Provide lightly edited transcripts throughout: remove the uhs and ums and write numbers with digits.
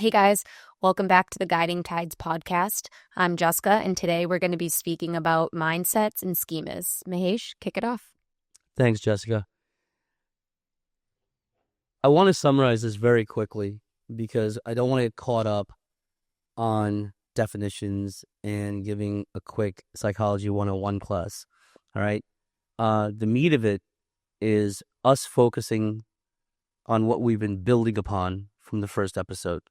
Hey guys, welcome back to the Guiding Tides podcast. I'm Jessica, and today we're going to be speaking about mindsets and schemas. Mahesh, kick it off. Thanks, Jessica. I want to summarize this very quickly because I don't want to get caught up on definitions and giving a quick psychology 101 class. All right. The meat of it is us focusing on what we've been building upon from the first episode.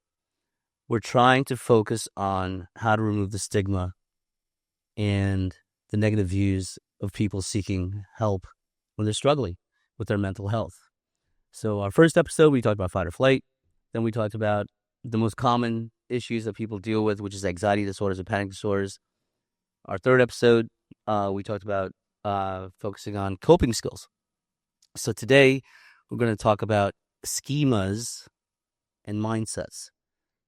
We're trying to focus on how to remove the stigma and the negative views of people seeking help when they're struggling with their mental health. So our first episode, we talked about fight or flight. Then we talked about the most common issues that people deal with, which is anxiety disorders and panic disorders. Our third episode, we talked about focusing on coping skills. So today, we're going to talk about schemas and mindsets.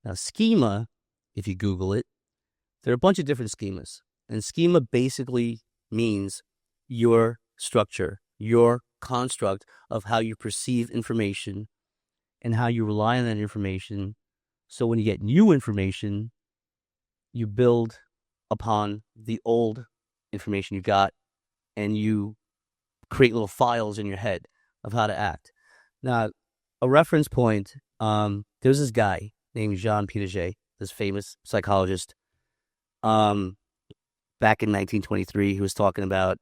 Now, schema, if you Google it, there are a bunch of different schemas. And schema basically means your structure, your construct of how you perceive information and how you rely on that information. So when you get new information, you build upon the old information you got and you create little files in your head of how to act. Now, a reference point, there's this guy named Jean Piaget, this famous psychologist. Back in 1923, he was talking about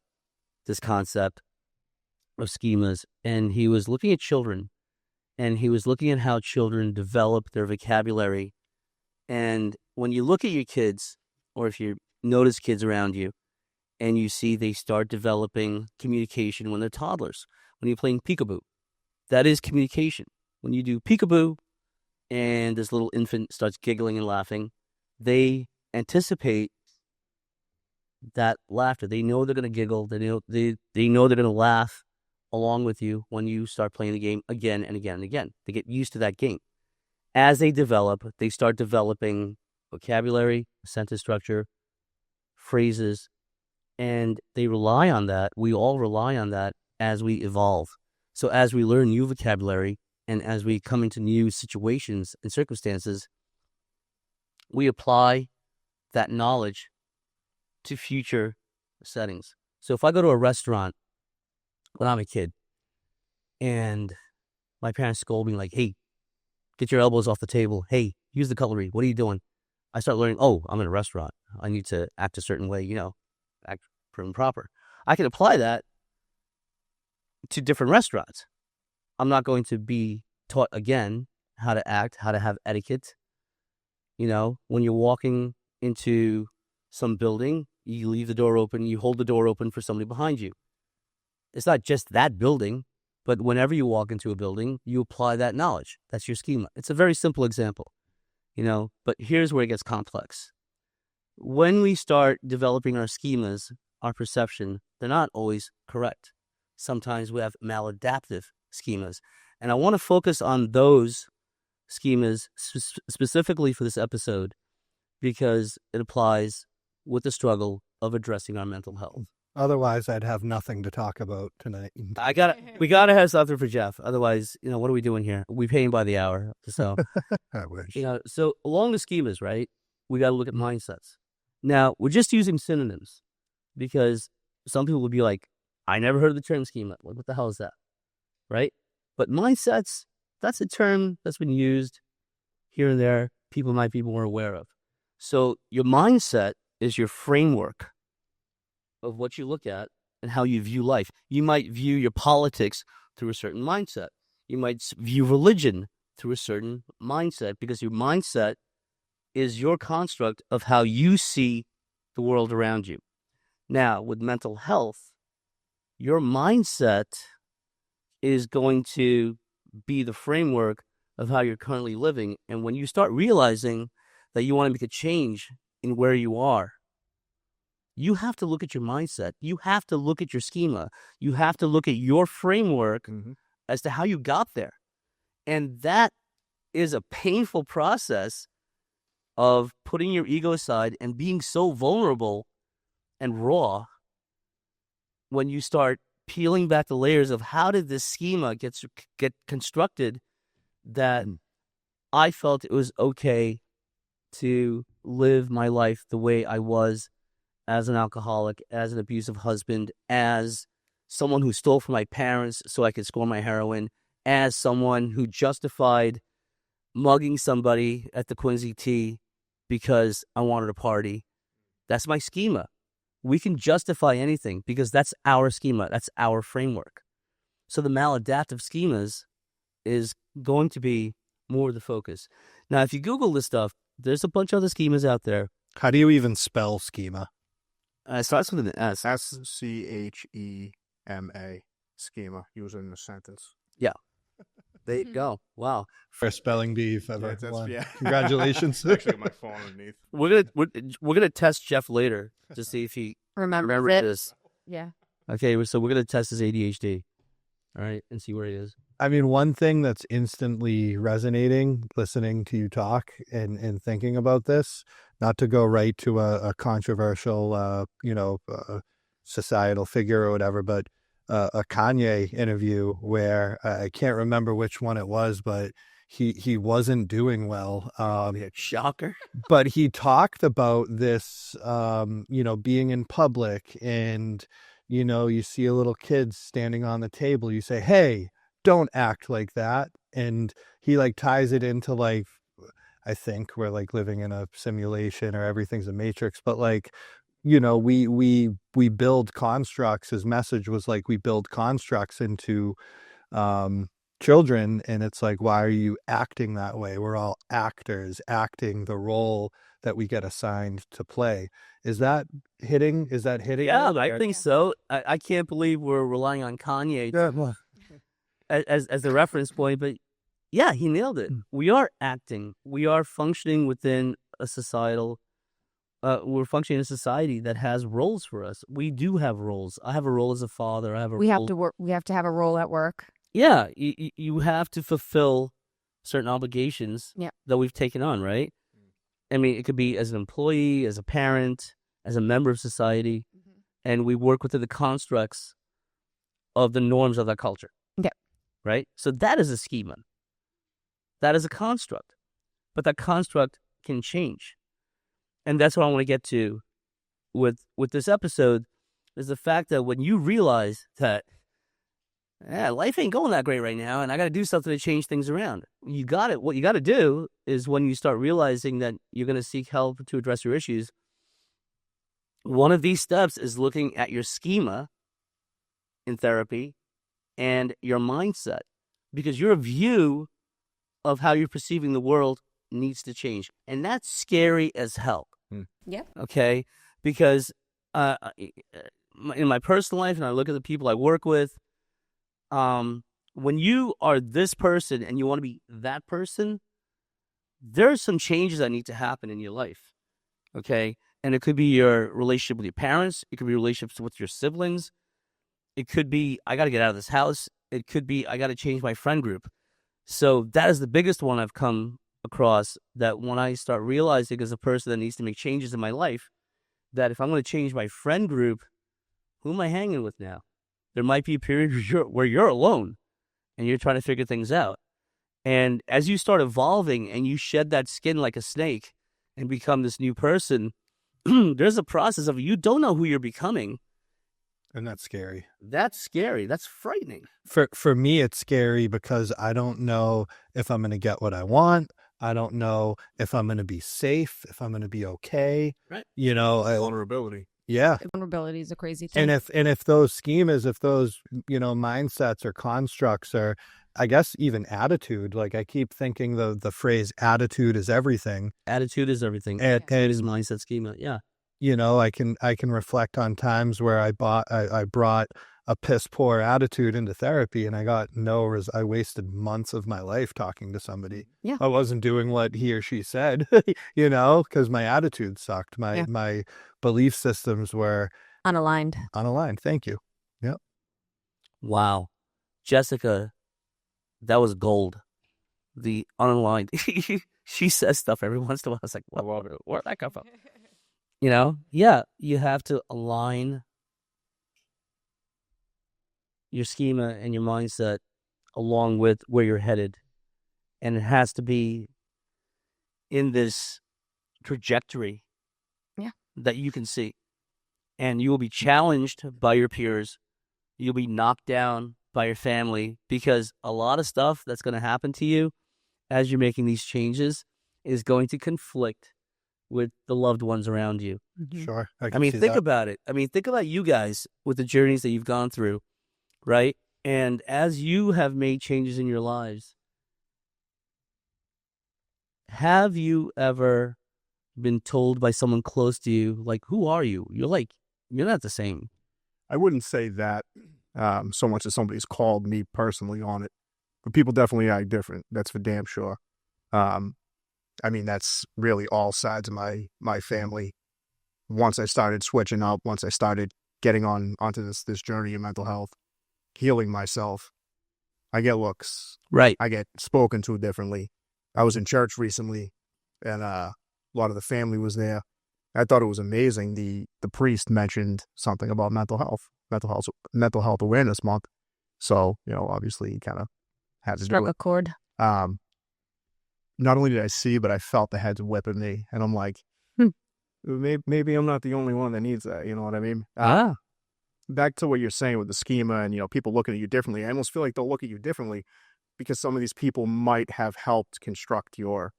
this concept of schemas, and he was looking at children, and he was looking at how children develop their vocabulary. And when you look at your kids, or if you notice kids around you, and you see they start developing communication when they're toddlers, when you're playing peekaboo, that is communication. When you do peekaboo, and this little infant starts giggling and laughing, they anticipate that laughter. They know they're going to giggle. They know they're going to laugh along with you when you start playing the game again and again and again. They get used to that game. As they develop, they start developing vocabulary, sentence structure, phrases, and they rely on that. We all rely on that as we evolve. So as we learn new vocabulary and as we come into new situations and circumstances, we apply that knowledge to future settings. So if I go to a restaurant when I'm a kid and my parents scold me like, hey, get your elbows off the table. Hey, use the cutlery. What are you doing? I start learning, oh, I'm in a restaurant. I need to act a certain way, act prim and proper. I can apply that to different restaurants. I'm not going to be taught again how to act, how to have etiquette. When you're walking into some building, you leave the door open, you hold the door open for somebody behind you. It's not just that building, but whenever you walk into a building, you apply that knowledge. That's your schema. It's a very simple example, but here's where it gets complex. When we start developing our schemas, our perception, they're not always correct. Sometimes we have maladaptive schemas. And I want to focus on those schemas specifically for this episode because it applies with the struggle of addressing our mental health. Otherwise, I'd have nothing to talk about tonight. We gotta have something for Jeff. Otherwise, what are we doing here? We pay him by the hour. So, I wish. So along the schemas, right? We got to look at mindsets. Now, we're just using synonyms because some people will be like, I never heard of the term schema. What the hell is that? Right? But mindsets, that's a term that's been used here and there. People might be more aware of. So your mindset is your framework of what you look at and how you view life. You might view your politics through a certain mindset. You might view religion through a certain mindset because your mindset is your construct of how you see the world around you. Now, with mental health, your mindset is going to be the framework of how you're currently living. And when you start realizing that you want to make a change in where you are, you have to look at your mindset. You have to look at your schema. You have to look at your framework as to how you got there. And that is a painful process of putting your ego aside and being so vulnerable and raw when you start peeling back the layers of how did this schema get constructed that I felt it was okay to live my life the way I was as an alcoholic, as an abusive husband, as someone who stole from my parents so I could score my heroin, as someone who justified mugging somebody at the Quincy Tea because I wanted a party. That's my schema. We can justify anything because that's our schema. That's our framework. So the maladaptive schemas is going to be more the focus. Now, if you Google this stuff, there's a bunch of other schemas out there. How do you even spell schema? It starts with an S. SCHEMA. Schema, use it in a sentence. Yeah. There you go. Wow. First spelling bee you've ever won. Yeah. Congratulations. Actually, got my phone underneath. We're gonna test Jeff later to see if he Remember remembers this. Yeah. Okay, so we're gonna test his ADHD. All right, and see where he is. I mean, one thing that's instantly resonating, listening to you talk and thinking about this, not to go right to a controversial, societal figure or whatever, but a Kanye interview where I can't remember which one it was, but he wasn't doing well. Shocker. But he talked about this, being in public and, you see a little kid standing on the table. You say, hey, don't act like that. And he ties it into I think we're living in a simulation or everything's a matrix, but we build constructs. His message was we build constructs into children, and it's why are you acting that way? We're all actors acting the role that we get assigned to play. Is that hitting? Yeah, I think so. I can't believe we're relying on Kanye as the reference point, but yeah, he nailed it. We are acting. We are functioning within a societal. We're functioning in a society that has roles for us. We do have roles. I have a role as a father. I have a We role. have to work. We have to have a role at work. Yeah, you have to fulfill certain obligations that we've taken on, right? I mean, it could be as an employee, as a parent, as a member of society, and we work within the constructs of the norms of that culture. Yeah. Right? So that is a schema. That is a construct. But that construct can change. And that's what I want to get to with this episode, is the fact that when you realize that life ain't going that great right now, and I got to do something to change things around. What you got to do is when you start realizing that you're going to seek help to address your issues, one of these steps is looking at your schema in therapy and your mindset, because your view of how you're perceiving the world needs to change. And that's scary as hell. Yeah. Okay? Because in my personal life, and I look at the people I work with, when you are this person and you want to be that person, there are some changes that need to happen in your life. Okay? And it could be your relationship with your parents. It could be relationships with your siblings. It could be, I got to get out of this house. It could be, I got to change my friend group. So that is the biggest one I've come across, that when I start realizing as a person that needs to make changes in my life, that if I'm going to change my friend group, who am I hanging with now? There might be a period where you're alone and you're trying to figure things out. And as you start evolving and you shed that skin like a snake and become this new person, there's a process of you don't know who you're becoming. And that's scary. That's scary. That's frightening. For me, it's scary because I don't know if I'm going to get what I want. I don't know if I'm going to be safe, if I'm going to be okay. Right. Vulnerability. Yeah. Vulnerability is a crazy thing. And if those schemas, if those, mindsets or constructs or I guess even attitude, I keep thinking the phrase attitude is everything. Attitude is everything. And it is mindset schema. Yeah. I can reflect on times where I brought a piss poor attitude into therapy and I got I wasted months of my life talking to somebody. Yeah. I wasn't doing what he or she said, because my attitude sucked. My belief systems were Unaligned. Thank you. Yep. Wow. Jessica, that was gold. The unaligned. She says stuff every once in a while. I was like, I love it. where'd that come from? Yeah, you have to align your schema and your mindset along with where you're headed. And it has to be in this trajectory that you can see. And you will be challenged by your peers. You'll be knocked down by your family, because a lot of stuff that's going to happen to you as you're making these changes is going to conflict with the loved ones around you. Sure. I mean, think about it. I mean, think about you guys with the journeys that you've gone through, right? And as you have made changes in your lives, have you ever been told by someone close to you, like, who are you? You're not the same. I wouldn't say that so much as somebody's called me personally on it, but people definitely act different. That's for damn sure. I mean, that's really all sides of my family. Once I started switching up, once I started getting onto this journey of mental health, healing myself, I get looks. Right. I get spoken to differently. I was in church recently, and a lot of the family was there. I thought it was amazing. The priest mentioned something about mental health awareness month. So, obviously he kind of had to Struck do a it. chord. Not only did I see, but I felt the heads whipping me, and I'm like, maybe I'm not the only one that needs that. You know what I mean? Back to what you're saying with the schema and, people looking at you differently. I almost feel like they'll look at you differently because some of these people might have helped construct your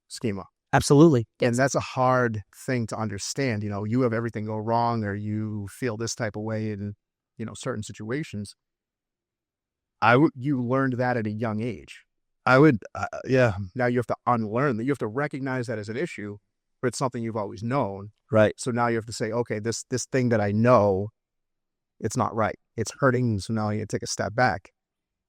schema. Absolutely. And that's a hard thing to understand. You have everything go wrong, or you feel this type of way in, certain situations. You learned that at a young age. I would, Now you have to unlearn that. You have to recognize that as an issue, but it's something you've always known. Right. So now you have to say, okay, this thing that I know, it's not right. It's hurting. So now you take a step back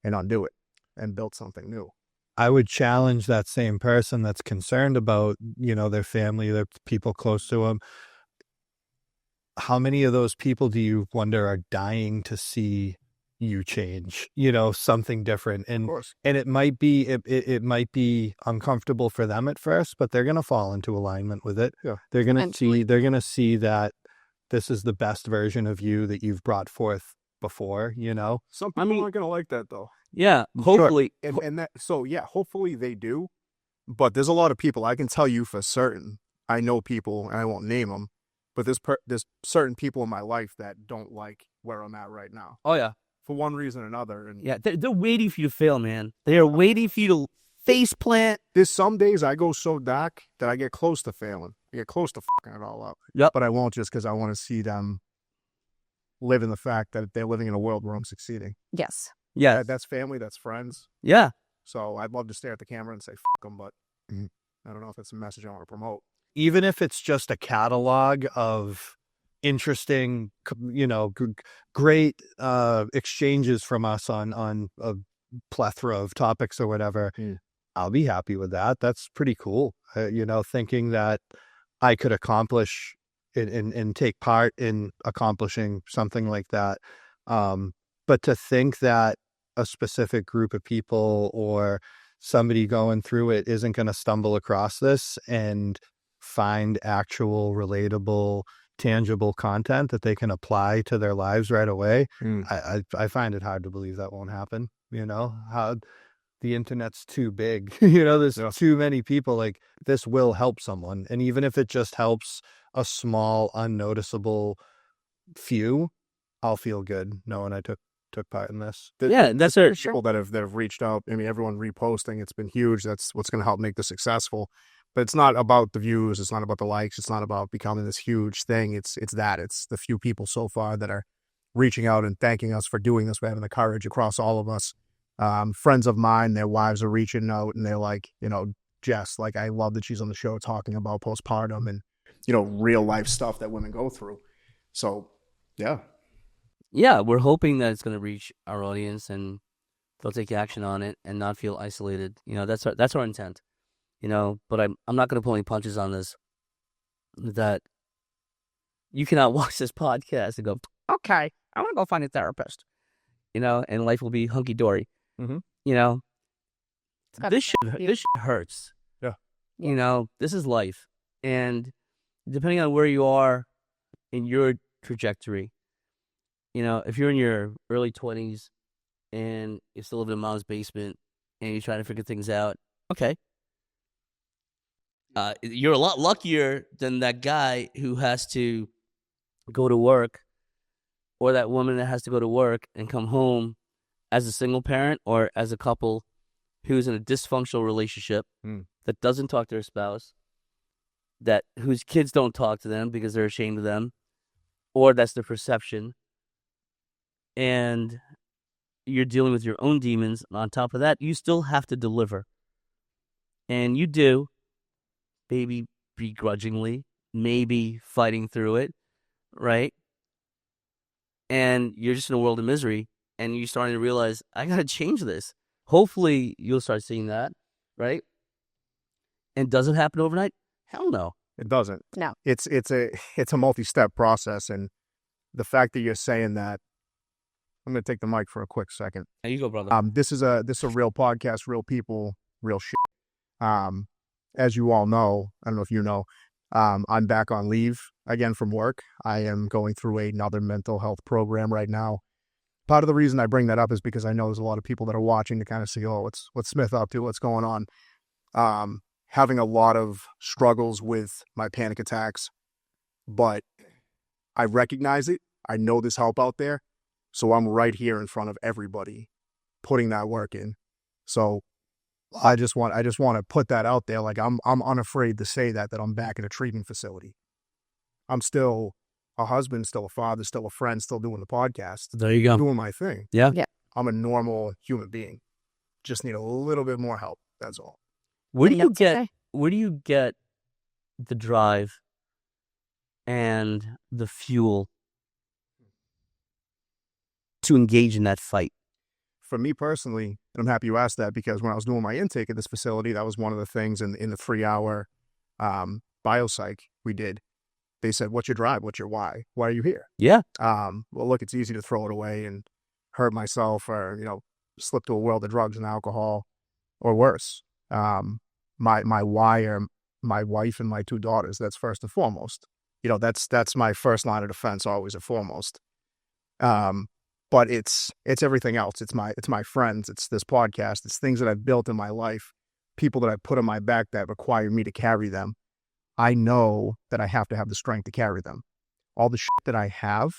and undo it and build something new. I would challenge that same person that's concerned about, their family, their people close to them. How many of those people do you wonder are dying to see you change, something different? And, Of course. and it might be, it might be uncomfortable for them at first, but they're going to fall into alignment with it. Yeah. They're going to see that this is the best version of you that you've brought forth before, Some people aren't going to like that though. Yeah, hopefully. Sure. Hopefully they do. But there's a lot of people, I can tell you for certain, I know people, and I won't name them, but there's certain people in my life that don't like where I'm at right now. Oh, yeah. For one reason or another. And Yeah, they're waiting for you to fail, man. They are waiting for you to face plant. there's some days I go so dark that I get close to failing. I get close to fucking it all up. Yep. But I won't, just because I want to see them live in the fact that they're living in a world where I'm succeeding. Yes. Yeah. That's family, that's friends. Yeah. So I'd love to stare at the camera and say, fuck them, but I don't know if that's a message I want to promote. Even if it's just a catalog of interesting, great exchanges from us on a plethora of topics or whatever, I'll be happy with that. That's pretty cool. Thinking that I could accomplish and take part in accomplishing something like that. But to think that a specific group of people or somebody going through it isn't going to stumble across this and find actual, relatable, tangible content that they can apply to their lives right away, I find it hard to believe that won't happen. How the internet's too big. There's too many people. Like, this will help someone, and even if it just helps a small, unnoticeable few, I'll feel good knowing I took part in this. That's for sure. People that have reached out. I mean, everyone reposting. It's been huge. That's what's going to help make this successful. But it's not about the views. It's not about the likes. It's not about becoming this huge thing. It's the few people so far that are reaching out and thanking us for doing this, for having the courage across all of us. Friends of mine, their wives are reaching out and they're like, Jess, like, I love that she's on the show talking about postpartum and, real life stuff that women go through. So, yeah. Yeah, we're hoping that it's going to reach our audience and they'll take action on it and not feel isolated. That's our intent. But I'm not going to pull any punches on this. That you cannot watch this podcast and go, okay, I want to go find a therapist. And life will be hunky dory. Mm-hmm. This shit hurts. Yeah. This is life, and depending on where you are in your trajectory, if you're in your early 20s and you're still living in mom's basement and you're trying to figure things out, okay. you're a lot luckier than that guy who has to go to work, or that woman that has to go to work and come home as a single parent or as a couple who's in a dysfunctional relationship that doesn't talk to their spouse, whose kids don't talk to them because they're ashamed of them, or that's their perception. And you're dealing with your own demons. And on top of that, you still have to deliver. And you do, maybe begrudgingly, maybe fighting through it, right? And you're just in a world of misery, and you're starting to realize, I got to change this. Hopefully, you'll start seeing that, right? And does it happen overnight? Hell no. It doesn't. No. It's a multi-step process, and the fact that you're saying that, I'm going to take the mic for a quick second. There you go, brother. This is a real podcast, real people, real shit. As you all know, I don't know if you know, I'm back on leave again from work. I am going through another mental health program right now. Part of the reason I bring that up is because I know there's a lot of people that are watching to kind of see, what's Smith up to, what's going on. Having a lot of struggles with my panic attacks, but I recognize it. I know there's help out there. So I'm right here in front of everybody putting that work in. So I just want to put that out there. Like I'm unafraid to say that I'm back at a treatment facility. I'm still a husband, still a father, still a friend, still doing the podcast. There you go. Doing my thing. Yeah. I'm a normal human being. Just need a little bit more help. That's all. Where do you get the drive and the fuel to engage in that fight? For me personally, and I'm happy you asked that, because when I was doing my intake at this facility, that was one of the things in the 3-hour biopsych we did. They said, what's your drive? What's your why? Why are you here? Yeah. Well, look, it's easy to throw it away and hurt myself, or, slip to a world of drugs and alcohol, or worse. My why are my wife and my 2 daughters. That's first and foremost. That's my first line of defense, always and foremost. But it's everything else. It's my friends. It's this podcast. It's things that I've built in my life, people that I put on my back that require me to carry them. I know that I have to have the strength to carry them. All the shit that I have,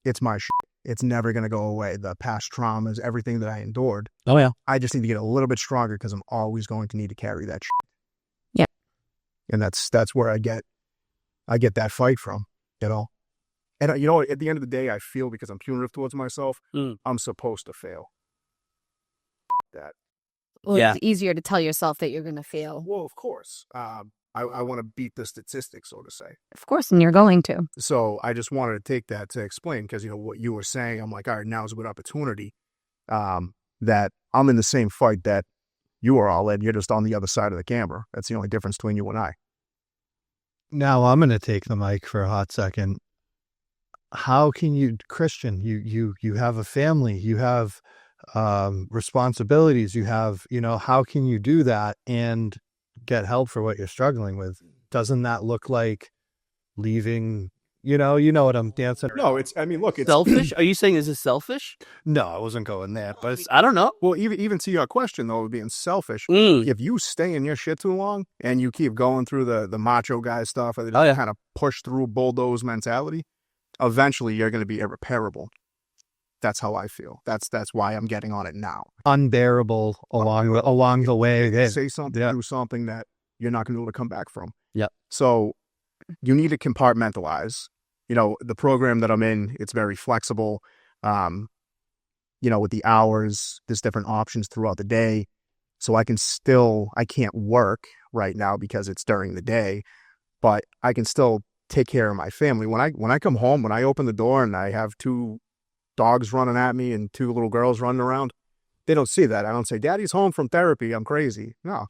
it's my shit. It's never going to go away. The past traumas, everything that I endured. Oh, yeah. I just need to get a little bit stronger, because I'm always going to need to carry that shit. Yeah. And that's where I get that fight from, And, at the end of the day, I feel, because I'm punitive towards myself, I'm supposed to fail. That. Well, yeah. It's easier to tell yourself that you're going to fail. Well, of course. I want to beat the statistics, so to say. Of course, and you're going to. So I just wanted to take that to explain, because, what you were saying, I'm like, all right, now's a good opportunity, that I'm in the same fight that you are all in. You're just on the other side of the camera. That's the only difference between you and I. Now I'm going to take the mic for a hot second. How can you, Christian, you have a family, you have responsibilities, you have, how can you do that and get help for what you're struggling with? Doesn't that look like leaving, you know what I'm dancing around? No, it's selfish. Are you saying is it selfish? No, I wasn't going there, but I don't know. Well, even to your question though, being selfish, if you stay in your shit too long and you keep going through the macho guy stuff, or kind of push through bulldoze mentality, eventually you're going to be irreparable. That's how I feel. That's why I'm getting on it now. Unbearable along the way. Say something, do something that you're not going to be able to come back from. Yep. So you need to compartmentalize. The program that I'm in, it's very flexible. With the hours, there's different options throughout the day. So I can't work right now because it's during the day, but I can still take care of my family. When I come home, when I open the door and I have 2 dogs running at me and 2 little girls running around, they don't see that. I don't say, Daddy's home from therapy, I'm crazy. No,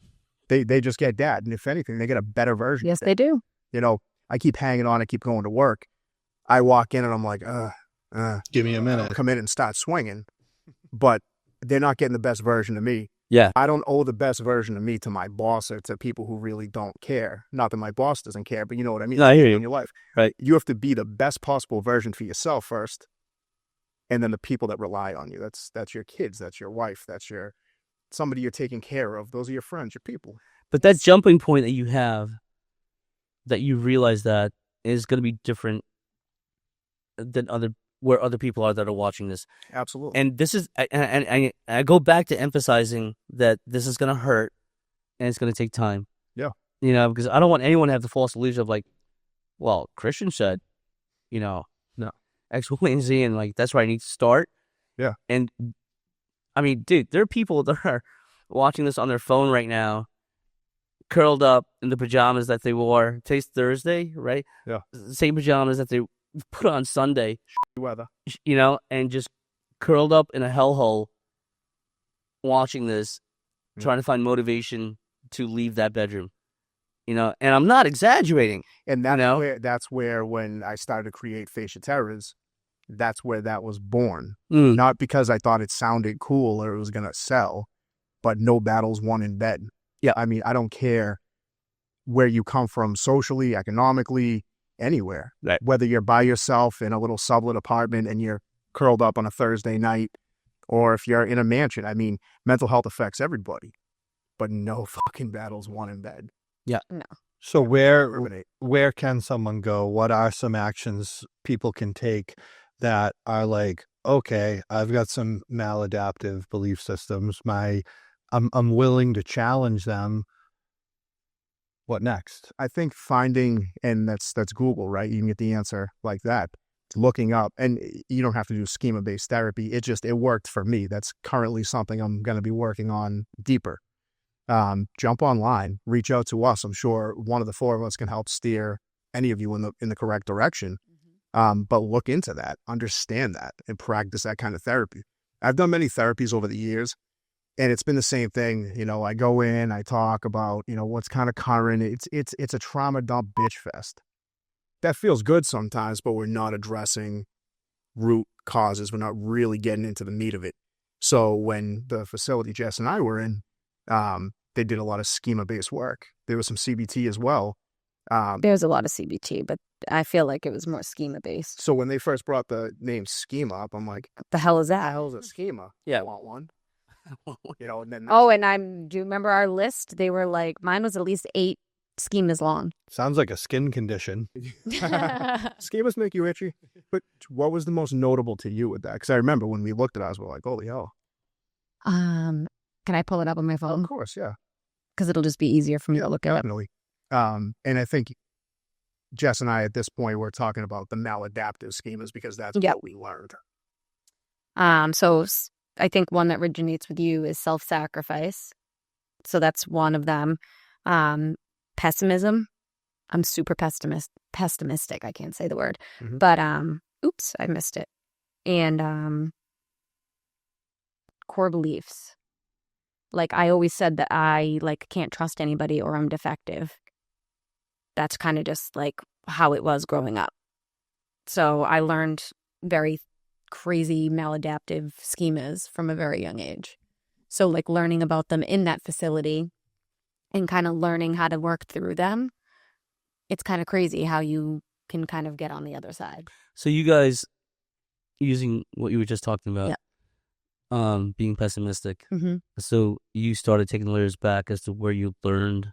they just get Dad. And if anything, they get a better version. Yes, they do. I keep hanging on. I keep going to work. I walk in and I'm like, give me a minute. Come in and start swinging. But they're not getting the best version of me. Yeah. I don't owe the best version of me to my boss or to people who really don't care. Not that my boss doesn't care, but you know what I mean? No, I hear you. In your life. Right. You have to be the best possible version for yourself first. And then the people that rely on you. That's your kids. That's your wife. That's somebody you're taking care of. Those are your friends, your people. But that jumping point that you have, that you realize that is going to be different than where other people are that are watching this. Absolutely. And this is, and I go back to emphasizing that this is going to hurt and it's going to take time. Yeah. Because I don't want anyone to have the false illusion of like, well, Christian said, no, X, Y, and Z, and like, that's where I need to start. Yeah. And I mean, dude, there are people that are watching this on their phone right now, curled up in the pajamas that they wore. Today's Thursday, right? Yeah. Same pajamas that they put on Sunday. Weather. And just curled up in a hellhole watching this, trying to find motivation to leave that bedroom. And I'm not exaggerating. And that's where when I started to create Fascia Terrors, that's where that was born. Not because I thought it sounded cool or it was going to sell, but no battles won in bed. Yeah. I mean, I don't care where you come from socially, economically, anywhere. Right. Whether you're by yourself in a little sublet apartment and you're curled up on a Thursday night, or if you're in a mansion. I mean, mental health affects everybody, but no fucking battles won in bed. Yeah. No. So where can someone go? What are some actions people can take that are like, okay, I've got some maladaptive belief systems. I'm willing to challenge them. What next? I think finding, and that's Google, right? You can get the answer like that. Looking up, and you don't have to do schema-based therapy. It worked for me. That's currently something I'm going to be working on deeper. Jump online, reach out to us. I'm sure one of the four of us can help steer any of you in the correct direction. But look into that, understand that, and practice that kind of therapy. I've done many therapies over the years, and it's been the same thing. I go in, I talk about, what's kind of current. It's a trauma dump bitch fest. That feels good sometimes, but we're not addressing root causes. We're not really getting into the meat of it. So when the facility Jess and I were in, they did a lot of schema-based work. There was some CBT as well. There's a lot of CBT, but I feel like it was more schema-based. So when they first brought the name schema up, I'm like, What the hell is the that? hell is a schema? Yeah. I want one. And then Oh, and do you remember our list? They were like, mine was at least 8 schemas long. Sounds like a skin condition. schemas make you itchy. But what was the most notable to you with that? Because I remember when we looked at us, we're like, holy hell. Can I pull it up on my phone? Of course, yeah. Because it'll just be easier for me to look at. Definitely. And I think Jess and I at this point we're talking about the maladaptive schemas because that's what we learned. So I think one that originates with you is self-sacrifice. So that's one of them. Pessimism. I'm super pessimistic. I can't say the word. But oops, I missed it. And core beliefs. Like I always said that I can't trust anybody or I'm defective. That's kind of just like how it was growing up. So I learned very crazy maladaptive schemas from a very young age. So like learning about them in that facility and kind of learning how to work through them, it's kind of crazy how you can kind of get on the other side. So you guys, using what you were just talking about, being pessimistic. So you started taking layers back as to where you learned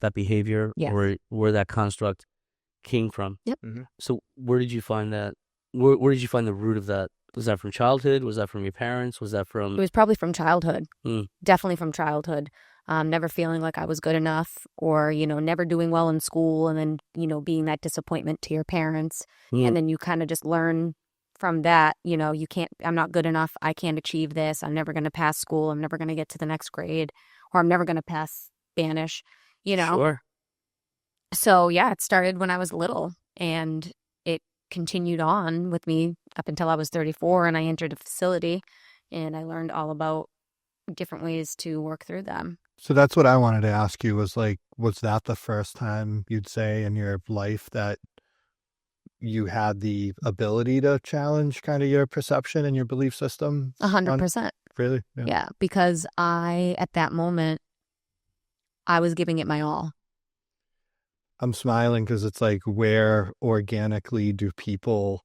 that behavior or where that construct came from. Yep. So where did you find that? Where did you find the root of that? Was that from childhood? Was that from your parents? Was that from... It was probably from childhood. Definitely from childhood. Never feeling like I was good enough or, never doing well in school and then, being that disappointment to your parents. And then you kind of just learn from that, I'm not good enough. I can't achieve this. I'm never going to pass school. I'm never going to get to the next grade or I'm never going to pass Spanish, Sure. So, it started when I was little and it continued on with me up until I was 34 and I entered a facility and I learned all about different ways to work through them. So that's what I wanted to ask you was that the first time you'd say in your life that you had the ability to challenge kind of your perception and your belief system? 100%. Really? Yeah, because at that moment, I was giving it my all. I'm smiling because it's like, where organically do people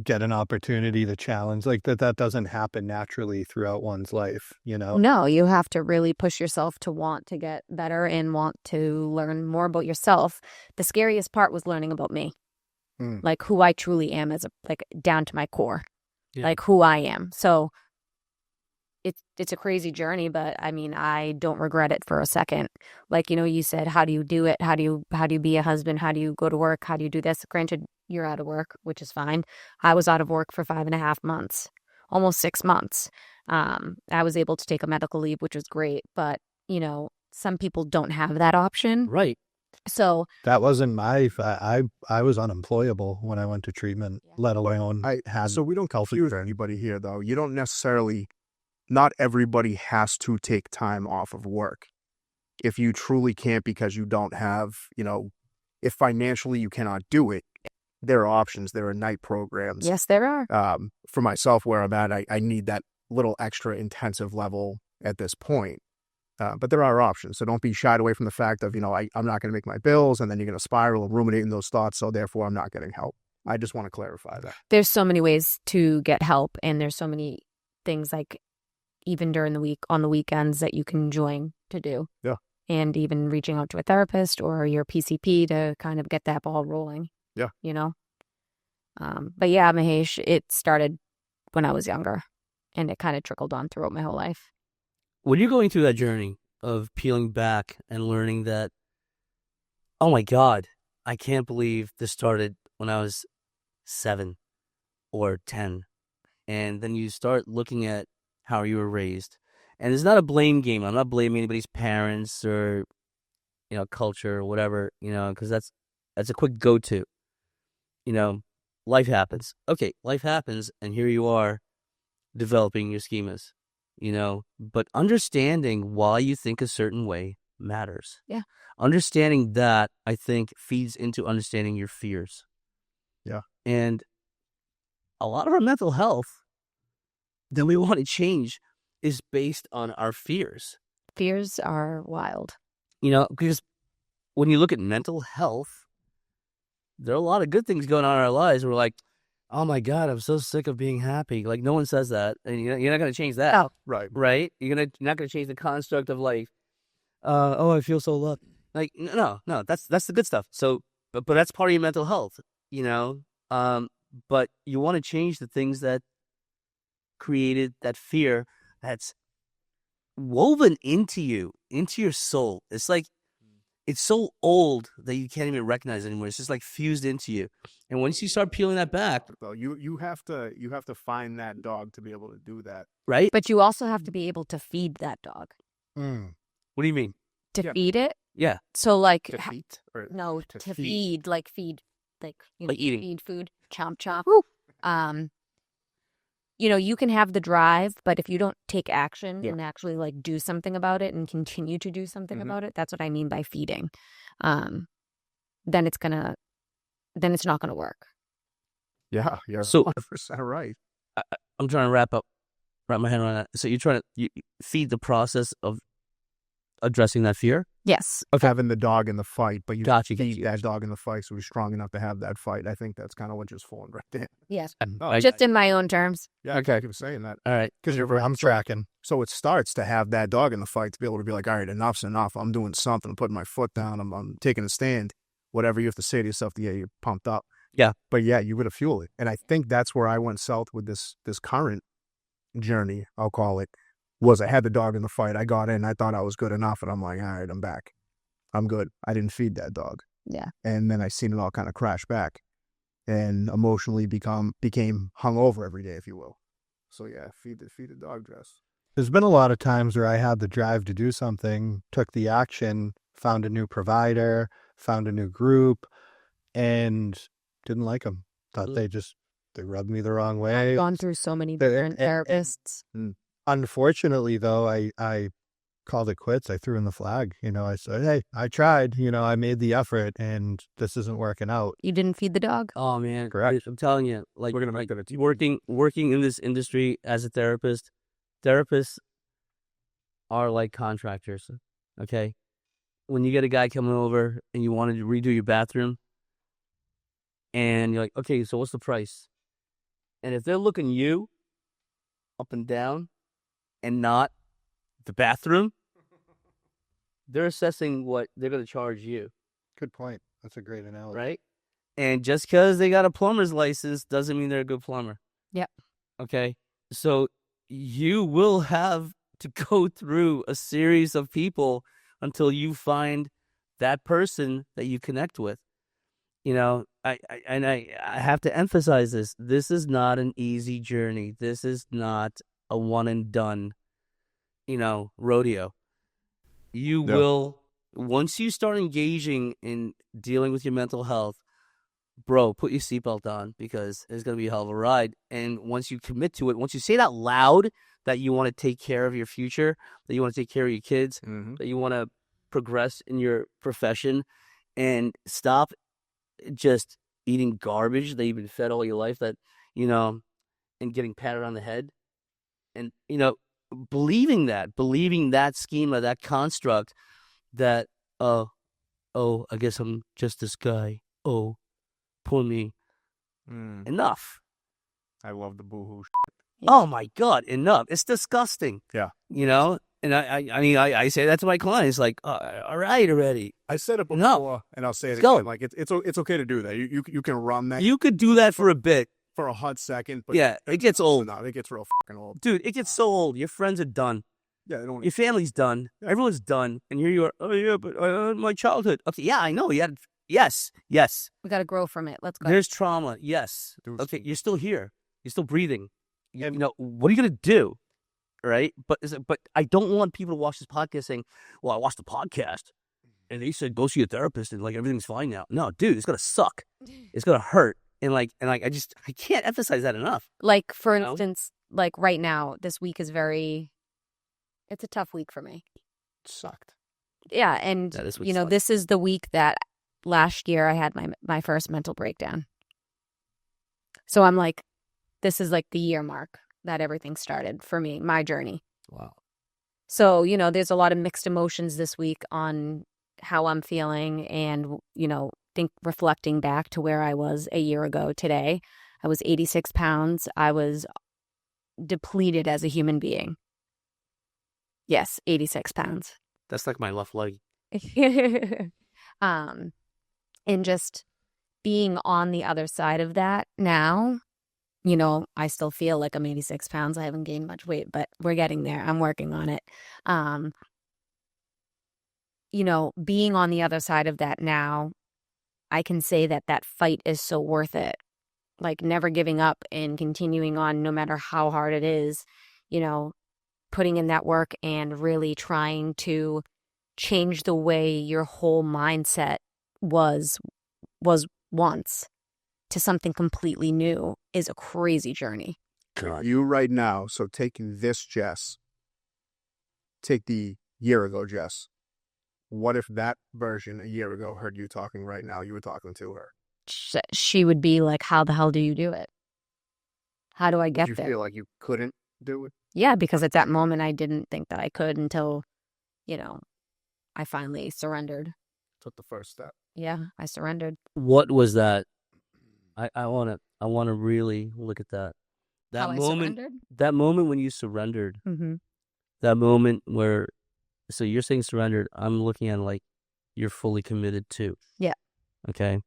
get an opportunity to challenge, like that doesn't happen naturally throughout one's life, you know? No, you have to really push yourself to want to get better and want to learn more about yourself. The scariest part was learning about me, Mm. like who I truly am like down to my core, Yeah. like who I am. So it's a crazy journey, but I mean, I don't regret it for a second. Like, you said, how do you do it? How do you be a husband? How do you go to work? How do you do this? Granted, you're out of work, which is fine. I was out of work for 5.5 months, almost 6 months. I was able to take a medical leave, which was great, but some people don't have that option. Right. So That wasn't I was unemployable when I went to treatment, let alone So we don't confuse anybody here, though. You don't necessarily, not everybody has to take time off of work. If you truly can't because you don't have, if financially you cannot do it, there are options. There are night programs. yes, there are. For myself, where I'm at, I need that little extra intensive level at this point. But there are options. So don't be shied away from the fact of, I'm not going to make my bills, and then you're going to spiral and ruminate in those thoughts. So therefore, I'm not getting help. I just want to clarify that. There's so many ways to get help, and there's so many things, like even during the week, on the weekends, that you can join to do. Yeah. And even reaching out to a therapist or your PCP to kind of get that ball rolling. Yeah. But yeah, Mahesh, it started when I was younger, and it kind of trickled on throughout my whole life. When you're going through that journey of peeling back and learning that, oh my God, I can't believe this started when I was 7 or 10. And then you start looking at how you were raised. And it's not a blame game. I'm not blaming anybody's parents or, culture or whatever, because that's a quick go-to. Life happens. Okay, life happens, and here you are developing your schemas, but understanding why you think a certain way matters. Yeah. Understanding that, I think, feeds into understanding your fears. Yeah. And a lot of our mental health that we want to change is based on our fears. Fears are wild. Because when you look at mental health, there are a lot of good things going on in our lives. We're like, oh my God, I'm so sick of being happy. Like, no one says that. And you're not going to change that. Oh. Right. Right? You're not going to change the construct of life. I feel so loved. Like, no, that's the good stuff. So, but that's part of your mental health, but you want to change the things that created that fear that's woven into you, into your soul. It's like, it's so old that you can't even recognize it anymore. It's just like fused into you. And once you start peeling that back, Though you have to find that dog to be able to do that. right? But you also have to be able to feed that dog. Mm. What do you mean? To Yeah. feed it? Yeah. So like, To feed or no, to to feed. feed, like Like eating. feed food, chomp chomp. You can have the drive, but if you don't take action Yeah. and actually like do something about it and continue to do something Mhm. about it, that's what I mean by feeding. Then it's not gonna work. Yeah, you're So- 100% right. I'm trying to wrap my head around that. So you're trying to you feed the process of addressing that fear? Yes. Of having the dog in the fight, but you Gotcha. feed that dog in the fight so he's strong enough to have that fight. I think that's kind of what just falling right there. Yes. Oh, Just in my own terms. Yeah, Okay. I keep saying that. All right. Because I'm tracking. So it starts to have that dog in the fight to be able to be like, all right, enough's enough. I'm doing something. I'm putting my foot down. I'm taking a stand. Whatever you have to say to yourself to get you pumped up. Yeah. But yeah, you got to fuel it. And I think that's where I went south with this current journey, I'll call it, was I had the dog in the fight. I got in. I thought I was good enough. And I'm like, all right, I'm back. I'm good. I didn't feed that dog. Yeah. And then I seen it all kind of crash back and emotionally became hungover every day, if you will. So yeah, feed the dog dress. There's been a lot of times where I had the drive to do something, took the action, found a new provider, found a new group, and didn't like them. Thought they rubbed me the wrong way. I've gone through so many They're- different therapists. Unfortunately, though, I called it quits. I threw in the flag. I said, hey, I tried. I made the effort, and this isn't working out. You didn't feed the dog? Oh man, Correct. I'm telling you, like We're gonna make that a team. working in this industry as a therapist. Therapists are like contractors. Okay, when you get a guy coming over and you want to redo your bathroom, and you're like, okay, so what's the price? And if they're looking you up and down and not the bathroom, they're assessing what they're going to charge you, Good point. That's a great analogy. right? And just because they got a plumber's license doesn't mean they're a good plumber. Yep. Okay? So you will have to go through a series of people until you find that person that you connect with. You know, I have to emphasize this. This is not an easy journey. This is not a one and done, rodeo. You Yeah. will, once you start engaging in dealing with your mental health, bro, put your seatbelt on because it's going to be a hell of a ride. And once you commit to it, once you say it out loud that you want to take care of your future, that you want to take care of your kids, that you want to progress in your profession and stop just eating garbage that you've been fed all your life, that, and getting patted on the head and, believing that schema, that construct that, I guess I'm just this guy. Oh, poor me. Enough. I love the boohoo. Oh my God, enough. It's disgusting. Yeah. And I say that to my clients, like, all right already. I said it before, No. and I'll say it Let's go. again. Like it's okay to do that. You can run that You could do that for a bit. for a hot second, but Yeah, it gets old. No, it gets real fucking old. Dude, it gets so old. Your friends are done. Yeah, they don't. Your family's done. Yeah. Everyone's done. And here you are. Oh, yeah, but my childhood. Okay, yeah, I know. You had, yes. We got to grow from it. Let's go. There's trauma. Yes. Dude. Okay, you're still here. You're still breathing. And- What are you going to do? Right? But I don't want people to watch this podcast saying, well, I watched the podcast and they said, go see a therapist and like everything's fine now. No, dude, it's going to suck. It's going to hurt. And I can't emphasize that enough. Like, for You know? instance, like right now, this week is it's a tough week for me. It sucked. Yeah. And, Yeah, this week sucked. this is the week that last year I had my first mental breakdown. So I'm like, this is like the year mark that everything started for me, my journey. Wow. So, there's a lot of mixed emotions this week on how I'm feeling and, reflecting back to where I was a year ago today. I was 86 pounds. I was depleted as a human being. Yes, 86 pounds. That's like my left leg. And just being on the other side of that now, I still feel like I'm 86 pounds. I haven't gained much weight, but we're getting there. I'm working on it. Being on the other side of that now, I can say that fight is so worth it. Like never giving up and continuing on no matter how hard it is, putting in that work and really trying to change the way your whole mindset was once to something completely new is a crazy journey. God. You right now. So take this Jess. Take the year ago Jess. What if that version a year ago heard you talking right now? You were talking to her. She would be like, how the hell do you do it? How do I get Did you there? feel like you couldn't do it? Yeah, because at that moment, I didn't think that I could until, I finally surrendered. Took the first step. Yeah, I surrendered. What was that? I want to really look at that. How I surrendered? That moment when you surrendered. Mm-hmm. That moment where, so you're saying surrendered. I'm looking at like you're fully committed to. Yeah. Okay.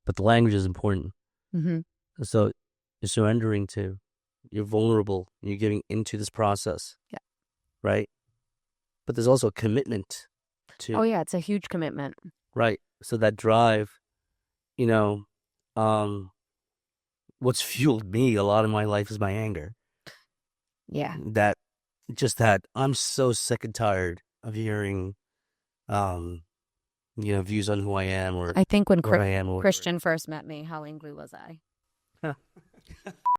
But the language is important. Mm-hmm. So you're surrendering to. You're vulnerable. You're giving into this process. Yeah. Right. But there's also a commitment to. Oh yeah, it's a huge commitment. Right. So that drive, what's fueled me a lot in my life is my anger. Yeah. That I'm so sick and tired of hearing, views on who I am or I think when what I am. Or Christian first met me, how angry was I?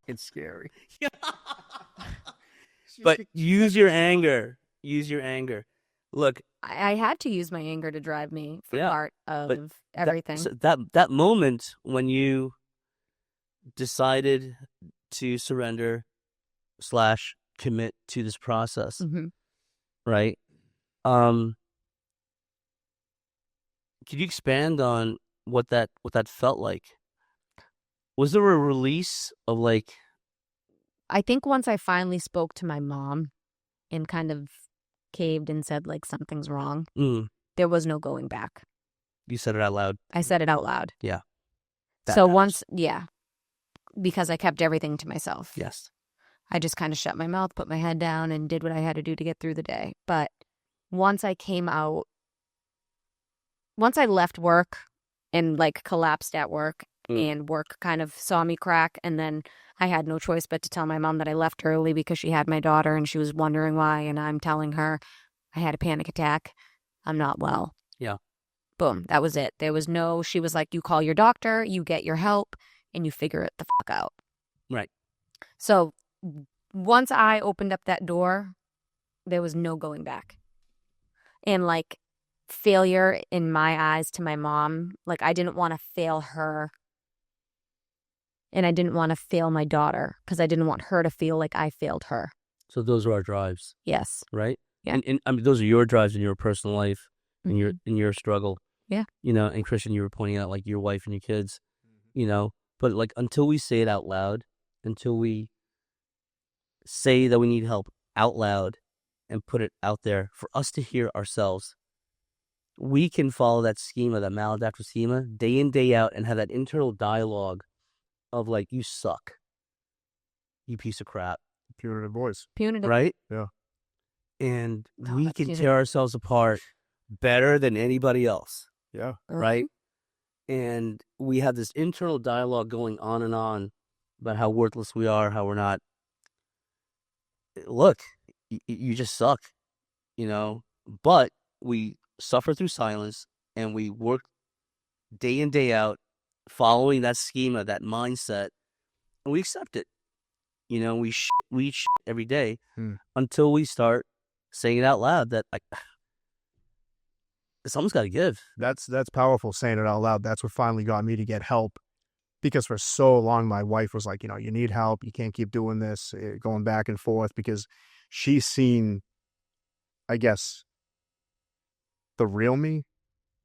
it's scary. But use your anger. Use your anger. Look, I had to use my anger to drive me for Yeah, part but of everything. That moment when you decided to surrender / commit to this process, Mm-hmm. right? Could you expand on what that felt like? Was there a release of like, I think once I finally spoke to my mom and kind of caved and said like something's wrong, there was no going back. you said it out loud? I said it out loud. Yeah. So once, because I kept everything to myself. Yes. I just kind of shut my mouth, put my head down, and did what I had to do to get through the day. But once I came out, once I left work and like collapsed at work and work kind of saw me crack, and then I had no choice but to tell my mom that I left early because she had my daughter and she was wondering why, and I'm telling her I had a panic attack. I'm not well. Yeah. Boom. That was it. There was no, she was like, you call your doctor, you get your help, and you figure it the fuck out. Right. So once I opened up that door, there was no going back. And like failure in my eyes to my mom, like I didn't want to fail her. And I didn't want to fail my daughter because I didn't want her to feel like I failed her. So those are our drives. Yes. Right? Yeah. And I mean, those are your drives in your personal life, in your struggle. Yeah. You know, and Christian, you were pointing out like your wife and your kids, you know, but like until we say it out loud, until we say that we need help out loud and put it out there for us to hear ourselves, we can follow that schema, that maladaptive schema, day in, day out, and have that internal dialogue of like, you suck, you piece of crap. Punitive voice. Punitive. Right? Yeah. And Oh, we that's can punitive. tear ourselves apart better than anybody else. Yeah. Right? And we have this internal dialogue going on and on about how worthless we are, how we're not. Look, you just suck, you know, but we suffer through silence and we work day in, day out, following that schema, that mindset, and we accept it. You know, we shit every day until we start saying it out loud that like, someone's got to give. That's powerful, saying it out loud. That's what finally got me to get help, because for so long my wife was like, you know, you need help, you can't keep doing this, going back and forth, because she's seen, I guess, the real me.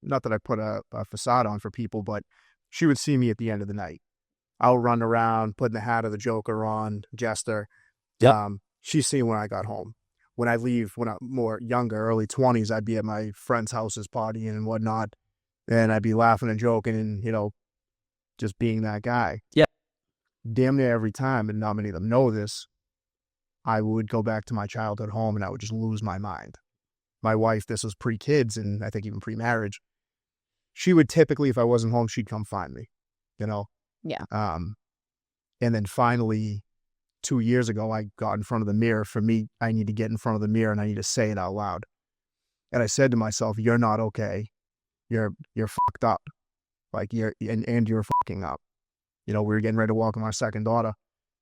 Not that I put a facade on for people, but she would see me at the end of the night. I'll run around putting the hat of the Joker on, Jester. Yep. She's seen when I got home. When I leave, when I'm more younger, early 20s, I'd be at my friends' houses partying and whatnot, and I'd be laughing and joking and, you know, just being that guy. Yeah. Damn near every time, and not many of them know this, I would go back to my childhood home and I would just lose my mind. My wife, this was pre-kids and I think even pre-marriage, she would typically, if I wasn't home, she'd come find me, you know? Yeah. And then finally, 2 years ago, I got in front of the mirror. For me, I need to get in front of the mirror and I need to say it out loud. And I said to myself, you're not okay. You're fucked up. Like you're fucking up. You know, we were getting ready to welcome our second daughter.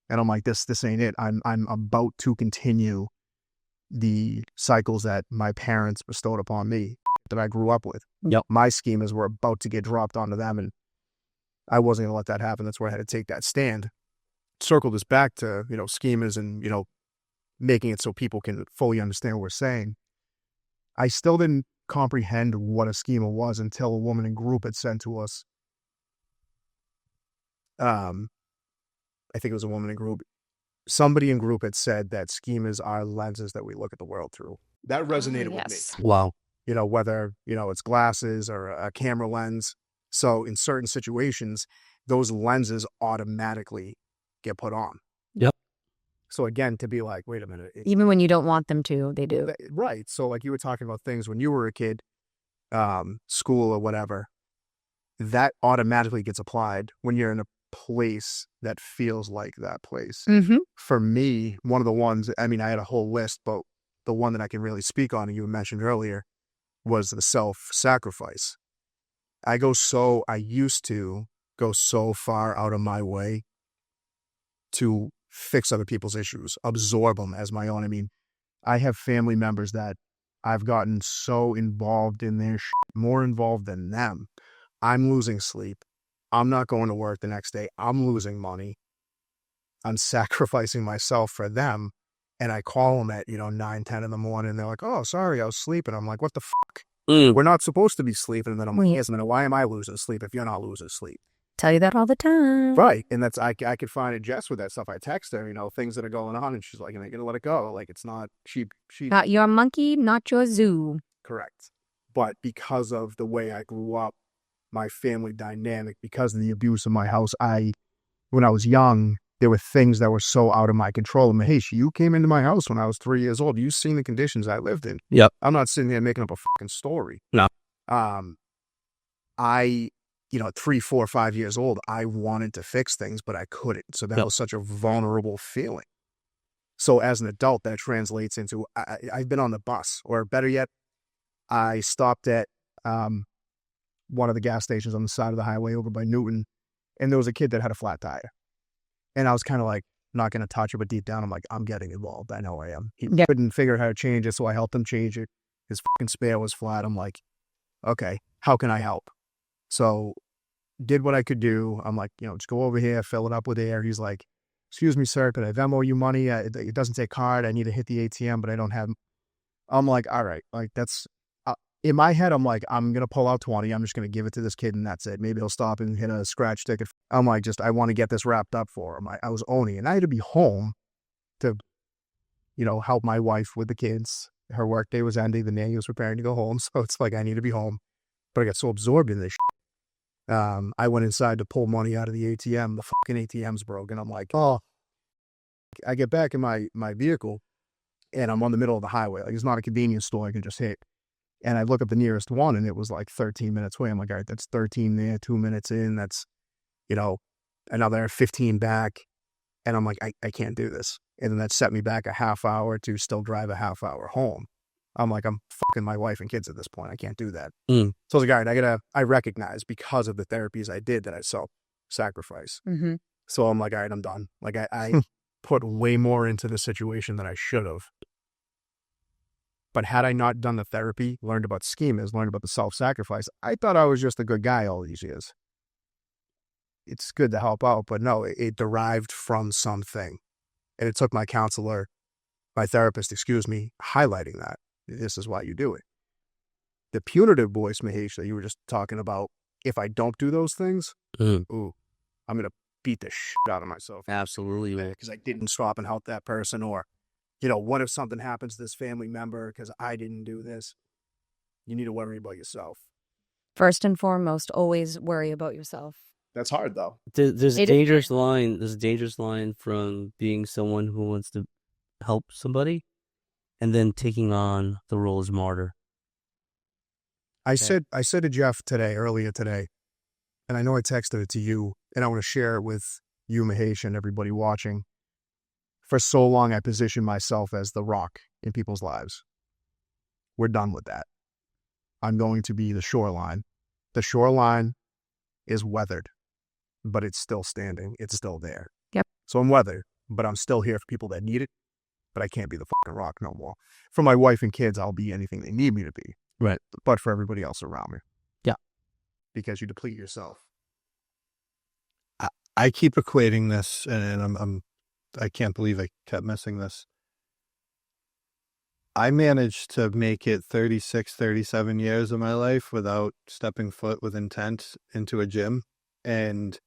And I'm like, this ain't it. I'm about to continue the cycles that my parents bestowed upon me, that I grew up with. Yep. My schemas were about to get dropped onto them, and I wasn't going to let that happen. That's where I had to take that stand. Circle this back to, you know, schemas and, you know, making it so people can fully understand what we're saying. I still didn't comprehend what a schema was until a woman in group had said to us, I think it was a woman in group, somebody in group had said that schemas are lenses that we look at the world through. That resonated with me. Wow. You know, whether, you know, it's glasses or a camera lens. So in certain situations, those lenses automatically get put on. Yep. So again, to be like, wait a minute. Even when you don't want them to, they do. Right. So like you were talking about things when you were a kid, school or whatever, that automatically gets applied when you're in a place that feels like that place. Mm-hmm. For me, one of the ones, I mean, I had a whole list, but the one that I can really speak on, and you mentioned earlier, was the self-sacrifice. I used to go so far out of my way to fix other people's issues, absorb them as my own. I mean, I have family members that I've gotten so involved in their more involved than them. I'm losing sleep. I'm not going to work the next day. I'm losing money. I'm sacrificing myself for them. And I call them at, 9, 10 in the morning. And they're like, oh, sorry, I was sleeping. I'm like, what the fuck? We're not supposed to be sleeping. And then I'm like, yes, why am I losing sleep if you're not losing sleep? Tell you that all the time. Right. And that's, I could find it just with that stuff. I text her, things that are going on, and she's like, and I gotta let it go. Like, it's not, she, Not your monkey, not your zoo. correct. But because of the way I grew up, my family dynamic, because of the abuse in my house, when I was young, there were things that were so out of my control. I mean, hey, you came into my house when I was 3 years old. You've seen the conditions I lived in. Yep. I'm not sitting there making up a fucking story. No. I, at 3, 4, 5 years old, I wanted to fix things, but I couldn't. So that was such a vulnerable feeling. So as an adult, that translates into, I've been on the bus, or better yet, I stopped at one of the gas stations on the side of the highway over by Newton, and there was a kid that had a flat tire. And I was kind of like, not going to touch it, but deep down, I'm like, I'm getting involved. I know I am. He couldn't figure out how to change it, so I helped him change it. His fucking spare was flat. I'm like, okay, how can I help? So did what I could do. I'm like, just go over here, fill it up with air. He's like, excuse me, sir, could I Venmo you money? It doesn't take card. I need to hit the ATM, but I don't have. I'm like, all right, like that's, in my head, I'm like, I'm going to pull out 20. I'm just going to give it to this kid, and that's it. Maybe he'll stop and hit a scratch ticket. I'm like, I want to get this wrapped up for him. I was owning it. And I had to be home to, help my wife with the kids. Her workday was ending. The nanny was preparing to go home. So it's like, I need to be home. But I got so absorbed in this shit. I went inside to pull money out of the ATM. The fucking ATM's broken. I'm like, oh. I get back in my vehicle, and I'm on the middle of the highway. Like, it's not a convenience store I can just hit. And I look up the nearest one, and it was like 13 minutes away. I'm like, all right, that's 13 there, 2 minutes in. That's, another 15 back. And I'm like, I can't do this. And then that set me back a half hour to still drive a half hour home. I'm like, I'm fucking my wife and kids at this point. I can't do that. So I was like, all right, I recognize because of the therapies I did that I self-sacrifice. Mm-hmm. So I'm like, all right, I'm done. Like, I put way more into the situation than I should have. But had I not done the therapy, learned about schemas, learned about the self-sacrifice, I thought I was just a good guy all these years. It's good to help out, but no, it derived from something. And it took my counselor, my therapist, highlighting that. This is why you do it. The punitive voice, Mahesh, that you were just talking about, if I don't do those things, I'm going to beat the shit out of myself. Absolutely, man. Because I didn't stop and help that person, or what if something happens to this family member because I didn't do this? You need to worry about yourself. First and foremost, always worry about yourself. That's hard, though. There's a dangerous line. There's a dangerous line from being someone who wants to help somebody and then taking on the role as martyr. I said to Jeff earlier today, and I know I texted it to you, and I want to share it with you, Mahesh, and everybody watching. For so long, I positioned myself as the rock in people's lives. We're done with that. I'm going to be the shoreline. The shoreline is weathered, but it's still standing. It's still there. Yep. So I'm weathered, but I'm still here for people that need it, but I can't be the fucking rock no more. For my wife and kids, I'll be anything they need me to be. Right. But for everybody else around me. Yeah. Because you deplete yourself. I keep equating this, and I can't believe I kept missing this. I managed to make it 36, 37 years of my life without stepping foot with intent into a gym. And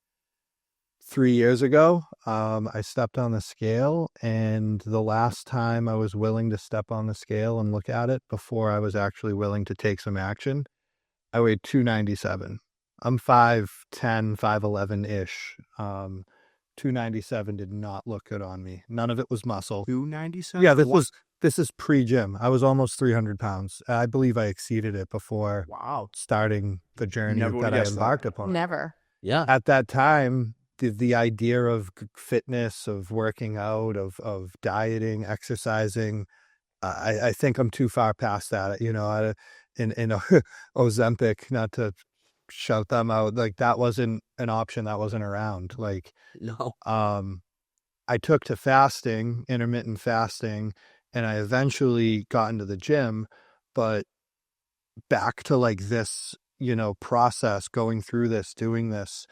3 years ago, I stepped on the scale, and the last time I was willing to step on the scale and look at it before I was actually willing to take some action, I weighed 297. I'm 5'10", 5'11"-ish. 297 did not look good on me. None of it was muscle. 297? Yeah, this is pre-gym. I was almost 300 pounds. I believe I exceeded it before starting the journey that I embarked upon. Never. Yeah. At that time, the idea of fitness, of working out, of dieting, exercising, I think I'm too far past that. In Ozempic, not to shout them out, like that wasn't an option, that wasn't around. Like, No. I took to fasting, intermittent fasting, and I eventually got into the gym, but back to like this, process, going through this, doing this,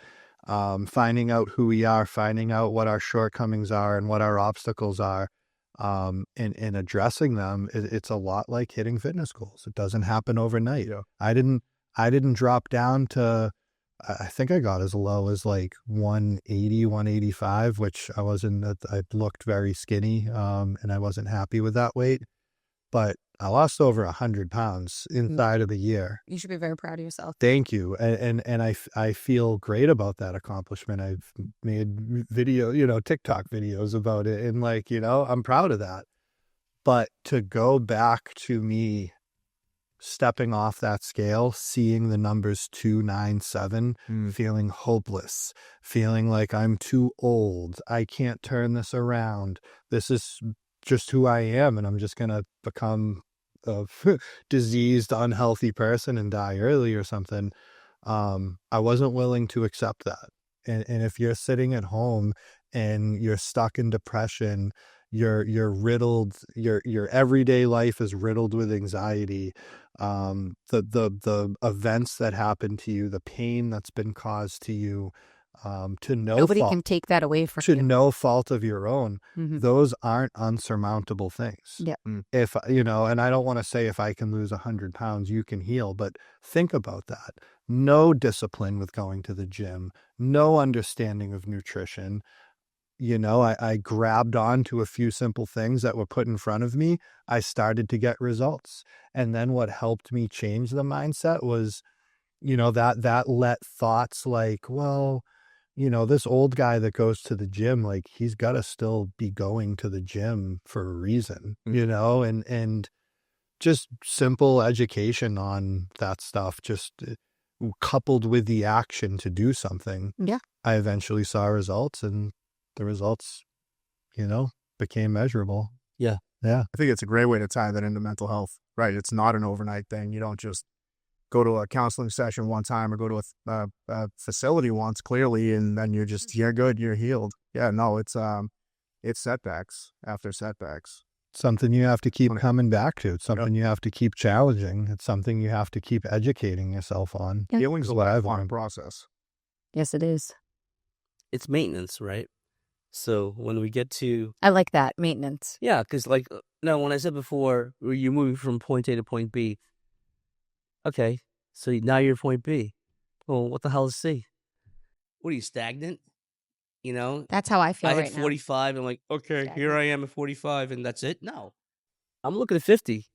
finding out who we are, finding out what our shortcomings are and what our obstacles are, and addressing them. It's a lot like hitting fitness goals. It doesn't happen overnight. I didn't drop down to I think I got as low as like 180, 185, which I looked very skinny, and I wasn't happy with that weight. But I lost over 100 pounds inside of a year. You should be very proud of yourself. Thank you. And I feel great about that accomplishment. I've made TikTok videos about it. And like, I'm proud of that. But to go back to me stepping off that scale, seeing the numbers 297, feeling hopeless, feeling like I'm too old, I can't turn this around. This is just who I am, and I'm just going to become a diseased, unhealthy person and die early or something. I wasn't willing to accept that. And if you're sitting at home and you're stuck in depression, you're riddled, your everyday life is riddled with anxiety, the events that happen to you, the pain that's been caused to you, to Nobody can take that away from you. no fault of your own, those aren't unsurmountable things. Yeah. If, and I don't want to say if I can lose 100 pounds, you can heal, but think about that. No discipline with going to the gym, no understanding of nutrition. I grabbed on to a few simple things that were put in front of me. I started to get results. And then what helped me change the mindset was, that let thoughts like, well, this old guy that goes to the gym, like he's got to still be going to the gym for a reason, and just simple education on that stuff, just coupled with the action to do something. Yeah. I eventually saw results, and the results, became measurable. Yeah. Yeah. I think it's a great way to tie that into mental health, right? It's not an overnight thing. You don't just go to a counseling session one time or go to a facility once, clearly, and then you're good, you're healed. Yeah, no, it's setbacks after setbacks. Something you have to keep coming back to. It's something you have to keep challenging. It's something you have to keep educating yourself on. Yeah. Healing's a lifelong process. Yes, it is. It's maintenance, right? So when we get to... I like that, maintenance. Yeah, because no, when I said before, you're moving from point A to point B. Okay, so now you're at point B. Well, what the hell is C? What are you, stagnant? That's how I feel I right hit now. 45 and okay, Stagnant. here I am at 45 and that's it? No. I'm looking at 50.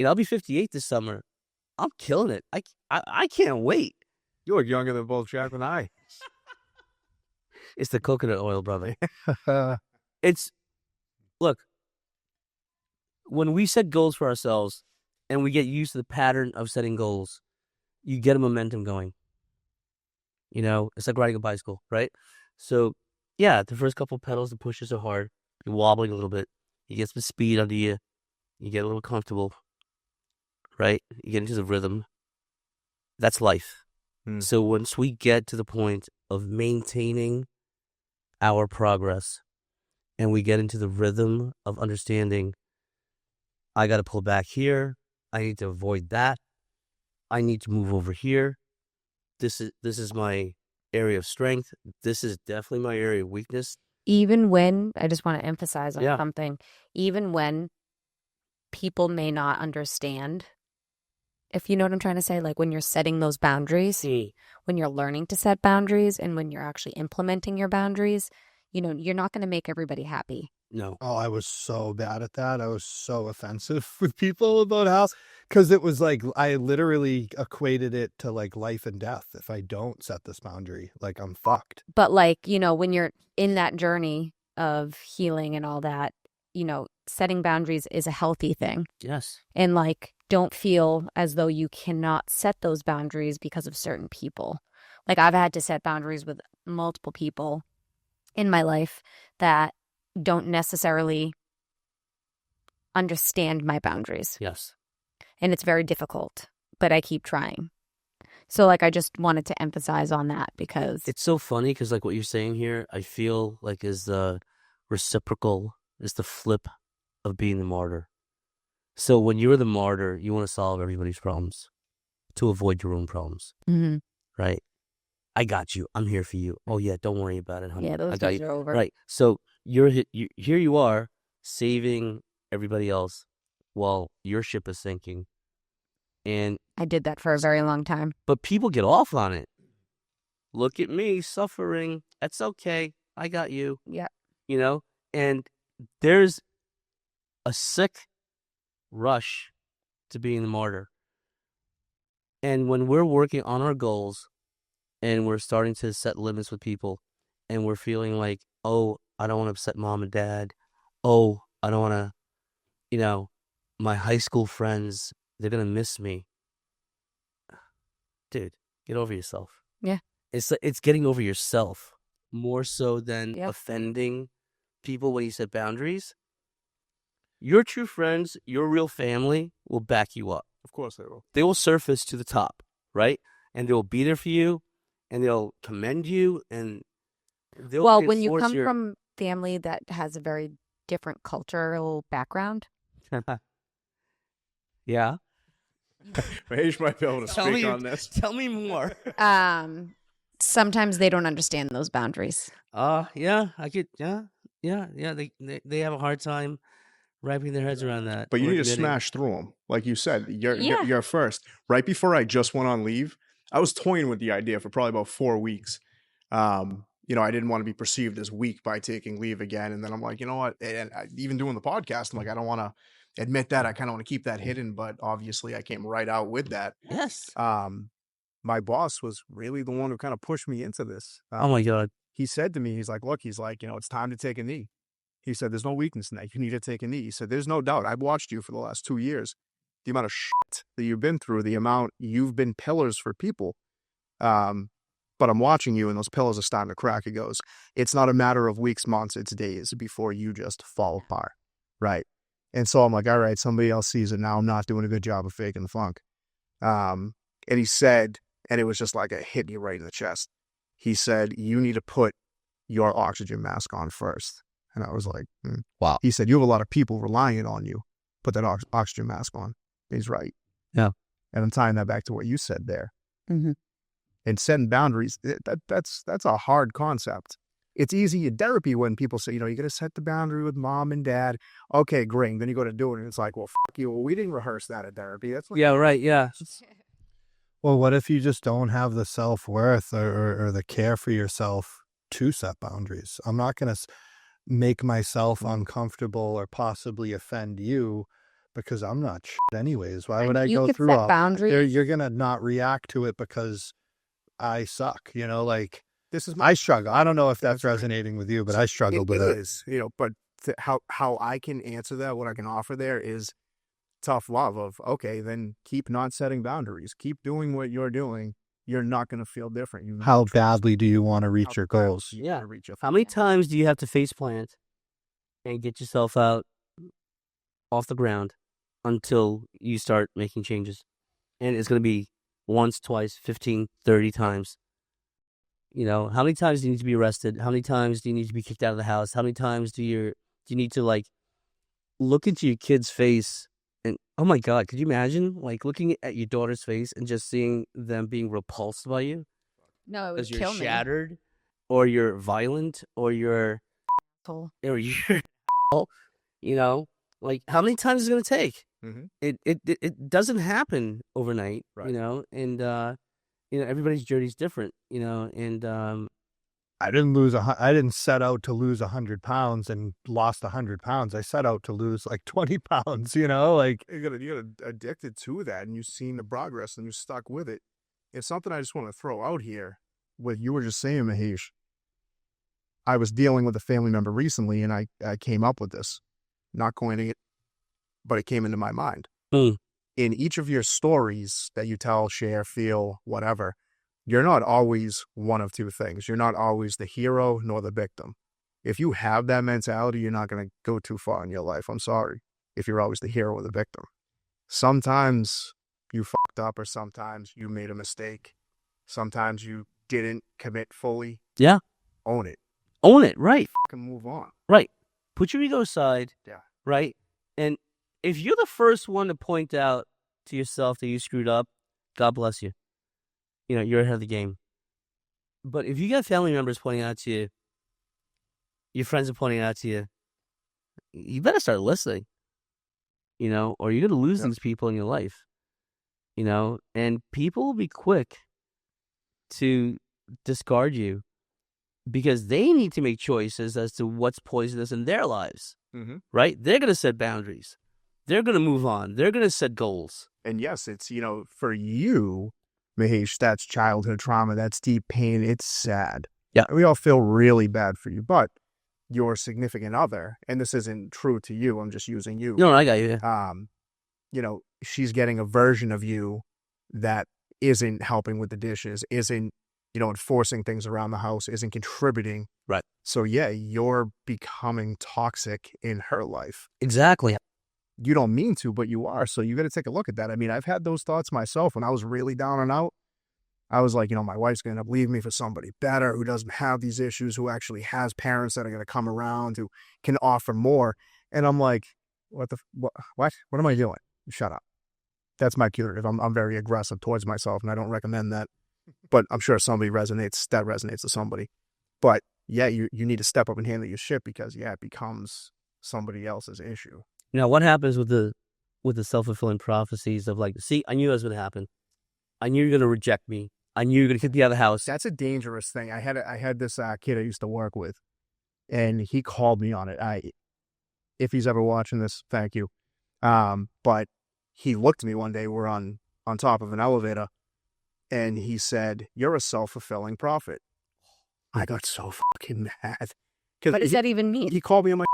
I'll be 58 this summer. I'm killing it. I can't wait. You look younger than both Jack and I. It's the coconut oil, brother. Look, when we set goals for ourselves and we get used to the pattern of setting goals, you get a momentum going. It's like riding a bicycle, right? So, yeah, the first couple pedals, the pushes are hard. You're wobbling a little bit. You get some speed under you. You get a little comfortable, right? You get into the rhythm. That's life. So once we get to the point of maintaining our progress and we get into the rhythm of understanding, I got to pull back here. I need to avoid that. I need to move over here. This is my area of strength. This is definitely my area of weakness. Even when, I just want to emphasize on something, even when people may not understand, if you know what I'm trying to say, like when you're setting those boundaries, when you're learning to set boundaries and when you're actually implementing your boundaries, you're not going to make everybody happy. No. Oh, I was so bad at that. I was so offensive with people about how, because it was like, I literally equated it to like life and death. If I don't set this boundary, like I'm fucked. But like, when you're in that journey of healing and all that, setting boundaries is a healthy thing. Yes. And like, don't feel as though you cannot set those boundaries because of certain people. Like I've had to set boundaries with multiple people in my life that don't necessarily understand my boundaries. Yes. And it's very difficult, but I keep trying. So like, I just wanted to emphasize on that because it's so funny because like what you're saying here, I feel like is the reciprocal, is the flip of being the martyr. So when you're the martyr, you want to solve everybody's problems to avoid your own problems, right? I got you. I'm here for you. Oh yeah, don't worry about it, honey. Yeah, those days are over. Right. So here you are saving everybody else while your ship is sinking. And I did that for a very long time. But people get off on it. look at me suffering. That's okay. I got you. Yeah. You know, and there's a sick rush to being the martyr. And when we're working on our goals and we're starting to set limits with people and we're feeling like, oh, I don't want to upset mom and dad. Oh, I don't want to, you know, my high school friends, they're going to miss me. Dude, get over yourself. Yeah. It's getting over yourself more so than Yep. offending people when you set boundaries. Your true friends, your real family will back you up. Of course they will. They will surface to the top, right? And they'll be there for you, and they'll commend you, and they'll Well, when you reinforce come your... from family that has a very different cultural background, Yeah. Mahesh might be able to Tell speak me- on this. Tell me more. sometimes they don't understand those boundaries. Yeah, I could, yeah. They have a hard time wrapping their heads around that. But you or need to admitting- smash through them. Like you said, Yeah. you're first. Right before I just went on leave, I was toying with the idea for probably about 4 weeks. You know, I didn't want to be perceived as weak by taking leave again. And then I'm like, you know what? And even doing the podcast, I'm like, I don't want to admit that. I kind of want to keep that hidden. But obviously, I came right out with that. Yes. My boss was really the one who kind of pushed me into this. Oh my God. He said to me, he's like, look, he's like, you know, it's time to take a knee. He said, there's no weakness in that. You need to take a knee. He said, there's no doubt. I've watched you for the last 2 years. The amount of shit that you've been through, the amount you've been pillars for people. But I'm watching you and those pillars are starting to crack. He goes, it's not a matter of weeks, months, it's days before you just fall apart. Right. And so I'm like, all right, somebody else sees it now. I'm not doing a good job of faking the funk. And he said, and it was just like it hit me right in the chest. He said, you need to put your oxygen mask on first. And I was like, Wow. He said, you have a lot of people relying on you. Put that oxygen mask on. He's right. Yeah. And I'm tying that back to what you said there. Mm-hmm. And setting boundaries, that's a hard concept. It's easy in therapy when people say, you know, you got to set the boundary with mom and dad. Okay, great. Then you go to do it, and it's like, well, fuck you. Well, we didn't rehearse that at therapy. That's like, Yeah, right. Yeah. Well, what if you just don't have the self-worth or the care for yourself to set boundaries? I'm not going to make myself uncomfortable or possibly offend you because I'm not shit anyways. Why would I You go could through set all boundaries. You're going to not react to it because I suck, you know, like this is I struggle. I don't know if that's resonating with you, but I struggle with it. It is, you know, but how I can answer that, what I can offer there is tough love of, okay, then keep not setting boundaries. Keep doing what you're doing. You're not going to feel different. How badly do you want to reach your goals? Yeah. How many times do you have to face plant and get yourself out off the ground until you start making changes? And it's going to be once, twice, 15, 30 times. You know, how many times do you need to be arrested? How many times do you need to be kicked out of the house? How many times do you need to, like, look into your kid's face and, oh my God, could you imagine, like, looking at your daughter's face and just seeing them being repulsed by you? No, it would Because you're kill me. shattered, or you're violent, or you're, Asshole. you know, like, how many times is it going to take? Mm-hmm. It doesn't happen overnight, Right. you know, and, you know, everybody's journey is different, you know, and, I didn't set out to lose 100 pounds and lost 100 pounds. I set out to lose like 20 pounds, you know, like You got addicted to that, and you've seen the progress, and you're stuck with it. It's something I just want to throw out here. What you were just saying, Mahesh. I was dealing with a family member recently, and I came up with this, not coining it, but it came into my mind. Mm. In each of your stories that you tell, share, feel, whatever, you're not always one of two things. You're not always the hero nor the victim. If you have that mentality, you're not going to go too far in your life. I'm sorry if you're always the hero or the victim. Sometimes you fucked up, or sometimes you made a mistake. Sometimes you didn't commit fully. Yeah. Own it. Own it, right. Fucking move on. Right. Put your ego aside. Yeah. Right. And if you're the first one to point out to yourself that you screwed up, God bless you. You know, you're ahead of the game. But if you got family members pointing out to you, your friends are pointing out to you, you better start listening. You know, or you're going to lose these people in your life. You know, and people will be quick to discard you because they need to make choices as to what's poisonous in their lives, right? They're going to set boundaries. They're going to move on. They're going to set goals. And yes, it's, for you, Mahesh, that's childhood trauma. That's deep pain. It's sad. Yeah. We all feel really bad for you, but your significant other, and this isn't true to you, I'm just using you. No, I got you. She's getting a version of you that isn't helping with the dishes, isn't, enforcing things around the house, isn't contributing. Right. So yeah, you're becoming toxic in her life. Exactly. You don't mean to, but you are. So you got to take a look at that. I mean, I've had those thoughts myself when I was really down and out. I was like, my wife's going to end up leaving me for somebody better who doesn't have these issues, who actually has parents that are going to come around, who can offer more. And I'm like, what? What am I doing? Shut up. That's my curative. I'm very aggressive towards myself, and I don't recommend that. But I'm sure that resonates to somebody. But yeah, you need to step up and handle your shit because it becomes somebody else's issue. Now, what happens with the self-fulfilling prophecies of like, see, I knew that was going to happen. I knew you were going to reject me. I knew you were going to kick me out of the house. That's a dangerous thing. I had this kid I used to work with, and he called me on it. If he's ever watching this, thank you. But he looked at me one day. We're on top of an elevator, and he said, "You're a self-fulfilling prophet." I got so fucking mad. What does that even mean? He called me on my...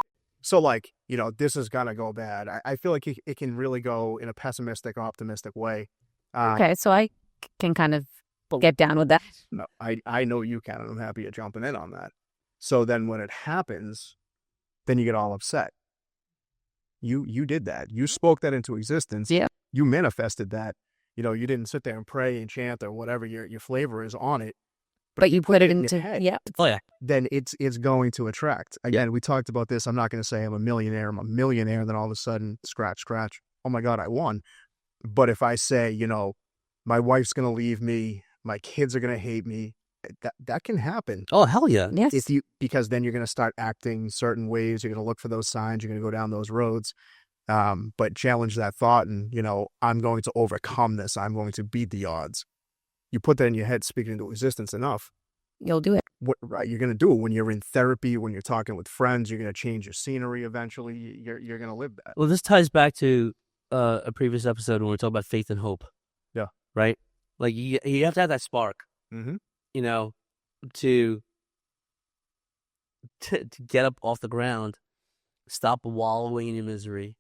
So like, this is going to go bad. I feel like it can really go in a pessimistic, optimistic way. Okay, so I can kind of get down with that. No, I know you can, and I'm happy you're jumping in on that. So then when it happens, then you get all upset. You did that. You spoke that into existence. Yeah. You manifested that. You didn't sit there and pray and chant or whatever your flavor is on it. But you put it in into your head. Yeah. Oh, yeah. Then it's going to attract. Again, we talked about this. I'm not going to say I'm a millionaire. I'm a millionaire. And then all of a sudden, scratch. Oh my God, I won. But if I say, my wife's going to leave me, my kids are going to hate me, that can happen. Oh, hell yeah. Yes. Because then you're going to start acting certain ways. You're going to look for those signs. You're going to go down those roads. But challenge that thought and, I'm going to overcome this. I'm going to beat the odds. You put that in your head, speaking into existence enough. You'll do it. Right. You're going to do it when you're in therapy, when you're talking with friends. You're going to change your scenery eventually. You're going to live that. Well, this ties back to a previous episode when we talked about faith and hope. Yeah. Right? Like, you have to have that spark, to get up off the ground, stop wallowing in your misery.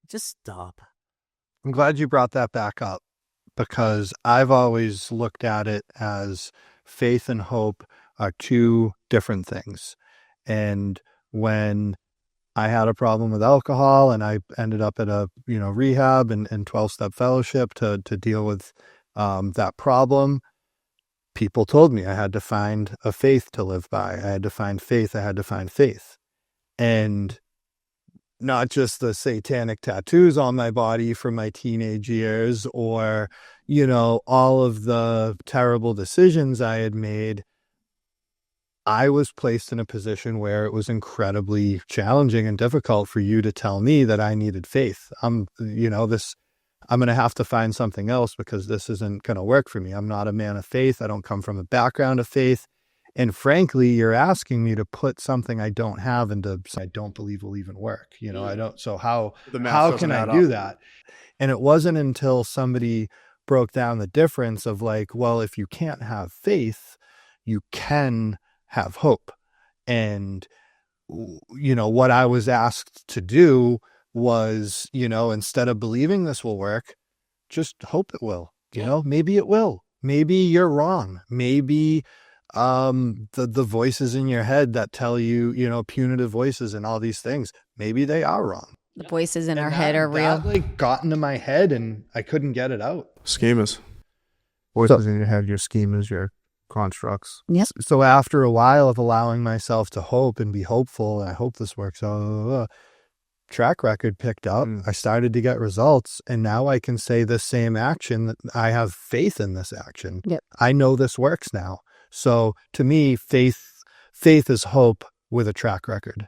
Just stop. I'm glad you brought that back up because I've always looked at it as faith and hope are two different things. And when I had a problem with alcohol and I ended up at a, rehab and 12-step fellowship to deal with that problem, people told me I had to find a faith to live by. I had to find faith. I had to find faith. And not just the satanic tattoos on my body from my teenage years or, all of the terrible decisions I had made. I was placed in a position where it was incredibly challenging and difficult for you to tell me that I needed faith. I'm going to have to find something else because this isn't going to work for me. I'm not a man of faith. I don't come from a background of faith. And frankly, you're asking me to put something I don't have into, I don't believe will even work. I don't. So how can I do that? And it wasn't until somebody broke down the difference of like, well, if you can't have faith, you can have hope. And, what I was asked to do was, instead of believing this will work, just hope it will. Maybe it will. Maybe you're wrong. Maybe the voices in your head that tell you, punitive voices and all these things, maybe they are wrong. The voices in our head are real. That got into my head and I couldn't get it out. Schemas. Voices in your head, your schemas, your constructs. Yes. So after a while of allowing myself to hope and be hopeful, and I hope this works, track record picked up. I started to get results, and now I can say the same action that I have faith in this action. Yep. I know this works now. So to me, faith is hope with a track record.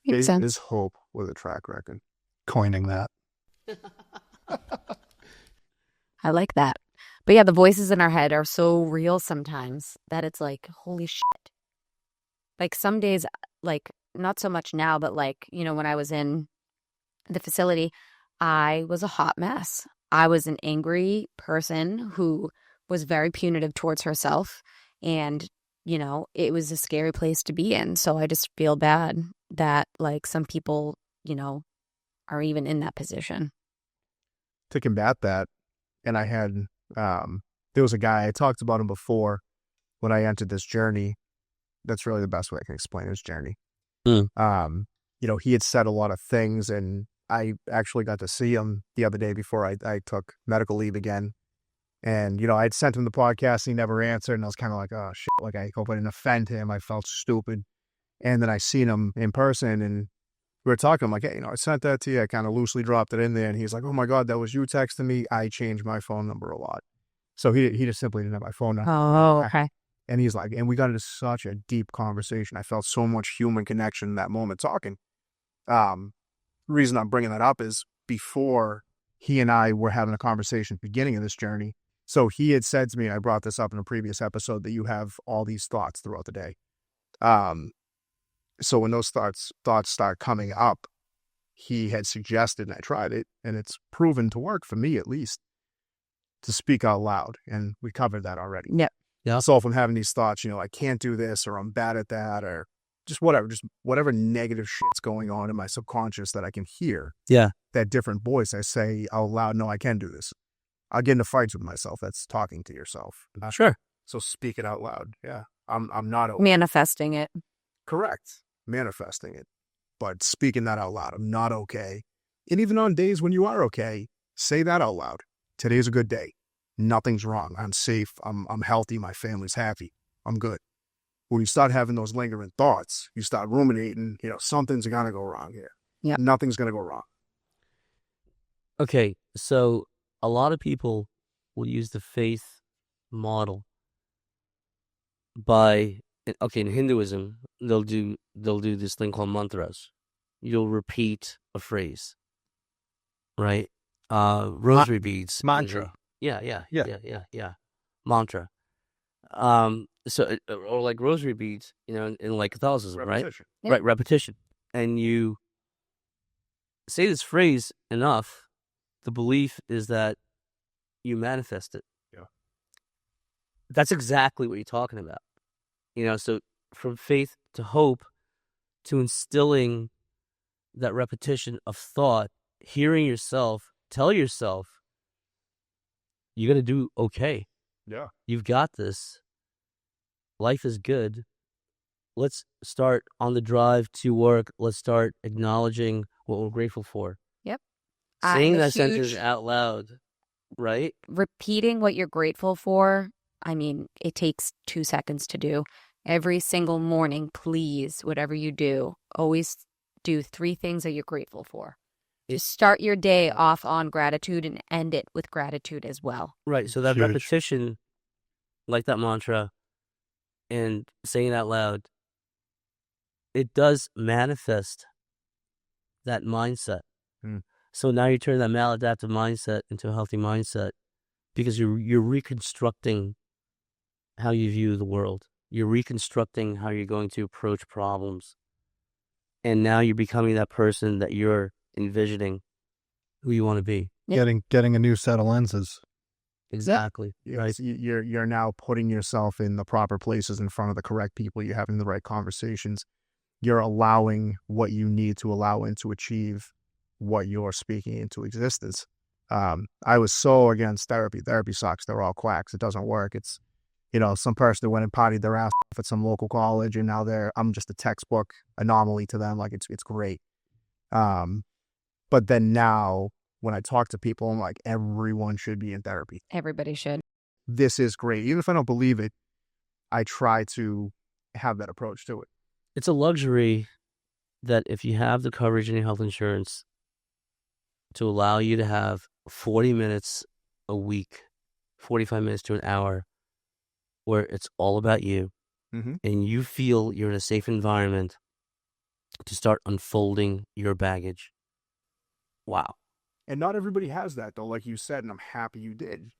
Makes Faith sense. is hope with a track record. Coining that. I like that. But yeah, the voices in our head are so real sometimes that it's like, holy shit. Like some days, like not so much now, but like, you know, when I was in the facility, I was a hot mess. I was an angry person who was very punitive towards herself. And, you know, it was a scary place to be in. So I just feel bad that like some people, you know, are even in that position. To combat that, and I had, there was a guy, I talked about him before when I entered this journey. That's really the best way I can explain his journey. Mm. You know, he had said a lot of things, and I actually got to see him the other day before I took medical leave again. And, you know, I'd sent him the podcast, and he never answered, and I was kind of like, oh, shit, like, I hope I didn't offend him. I felt stupid. And then I seen him in person, and we were talking. I'm like, hey, you know, I sent that to you. I kind of loosely dropped it in there. And he's like, oh, my God, that was you texting me. I changed my phone number a lot. So he just simply didn't have my phone number. Oh, okay. And he's like, and we got into such a deep conversation. I felt so much human connection in that moment talking. The reason I'm bringing that up is before he and I were having a conversation at the beginning of this journey. So he had said to me, and I brought this up in a previous episode, that you have all these thoughts throughout the day. So when those thoughts start coming up, he had suggested, and I tried it, and it's proven to work for me at least, to speak out loud. And we covered that already. Yep. Yeah. So if I'm having these thoughts, you know, I can't do this, or I'm bad at that, or just whatever negative shit's going on in my subconscious that I can hear. Yeah. That different voice, I say out loud, no, I can do this. I'll get into fights with myself. That's talking to yourself. Sure. So speak it out loud. Yeah. I'm not okay. Manifesting it. Correct. Manifesting it. But speaking that out loud, I'm not okay. And even on days when you are okay, say that out loud. Today's a good day. Nothing's wrong. I'm safe. I'm healthy. My family's happy. I'm good. When you start having those lingering thoughts, you start ruminating, you know, something's going to go wrong here. Yeah. Nothing's going to go wrong. Okay, so a lot of people will use the faith model in Hinduism, they'll do this thing called mantras. You'll repeat a phrase, right? Rosary beads. Mantra. Yeah. Mantra. Or like rosary beads, you know, in like Catholicism, Repetition. right? Yeah. Right, repetition. And you say this phrase enough, the belief is that you manifest it. Yeah. That's exactly what you're talking about. You know, so from faith to hope to instilling that repetition of thought, hearing yourself, tell yourself, you're going to do okay. Yeah. You've got this. Life is good. Let's start on the drive to work. Let's start acknowledging what we're grateful for. Yep. Saying I'm a that sentence huge- out loud, right? Repeating what you're grateful for, I mean, it takes 2 seconds to do. Every single morning, please, whatever you do, always do 3 things that you're grateful for. Just start your day off on gratitude and end it with gratitude as well. Right. So that Huge. repetition, like that mantra, and saying it out loud, it does manifest that mindset. Mm. So now you turn that maladaptive mindset into a healthy mindset because you're reconstructing how you view the world. You're reconstructing how you're going to approach problems. And now you're becoming that person that you're envisioning who you want to be. Yep. Getting a new set of lenses. Exactly. Yeah, Right. so you're now putting yourself in the proper places in front of the correct people. You're having the right conversations. You're allowing what you need to allow in to achieve what you're speaking into existence. I was so against therapy. Therapy sucks. They're all quacks. It doesn't work. It's, you know, some person that went and partied their ass off at some local college, and now I'm just a textbook anomaly to them. Like it's great. But then now when I talk to people, I'm like, everyone should be in therapy. Everybody should. This is great. Even if I don't believe it, I try to have that approach to it. It's a luxury that if you have the coverage in your health insurance to allow you to have 40 minutes a week, 45 minutes to an hour, where it's all about you, and you feel you're in a safe environment to start unfolding your baggage. Wow. And not everybody has that, though, like you said, and I'm happy you did.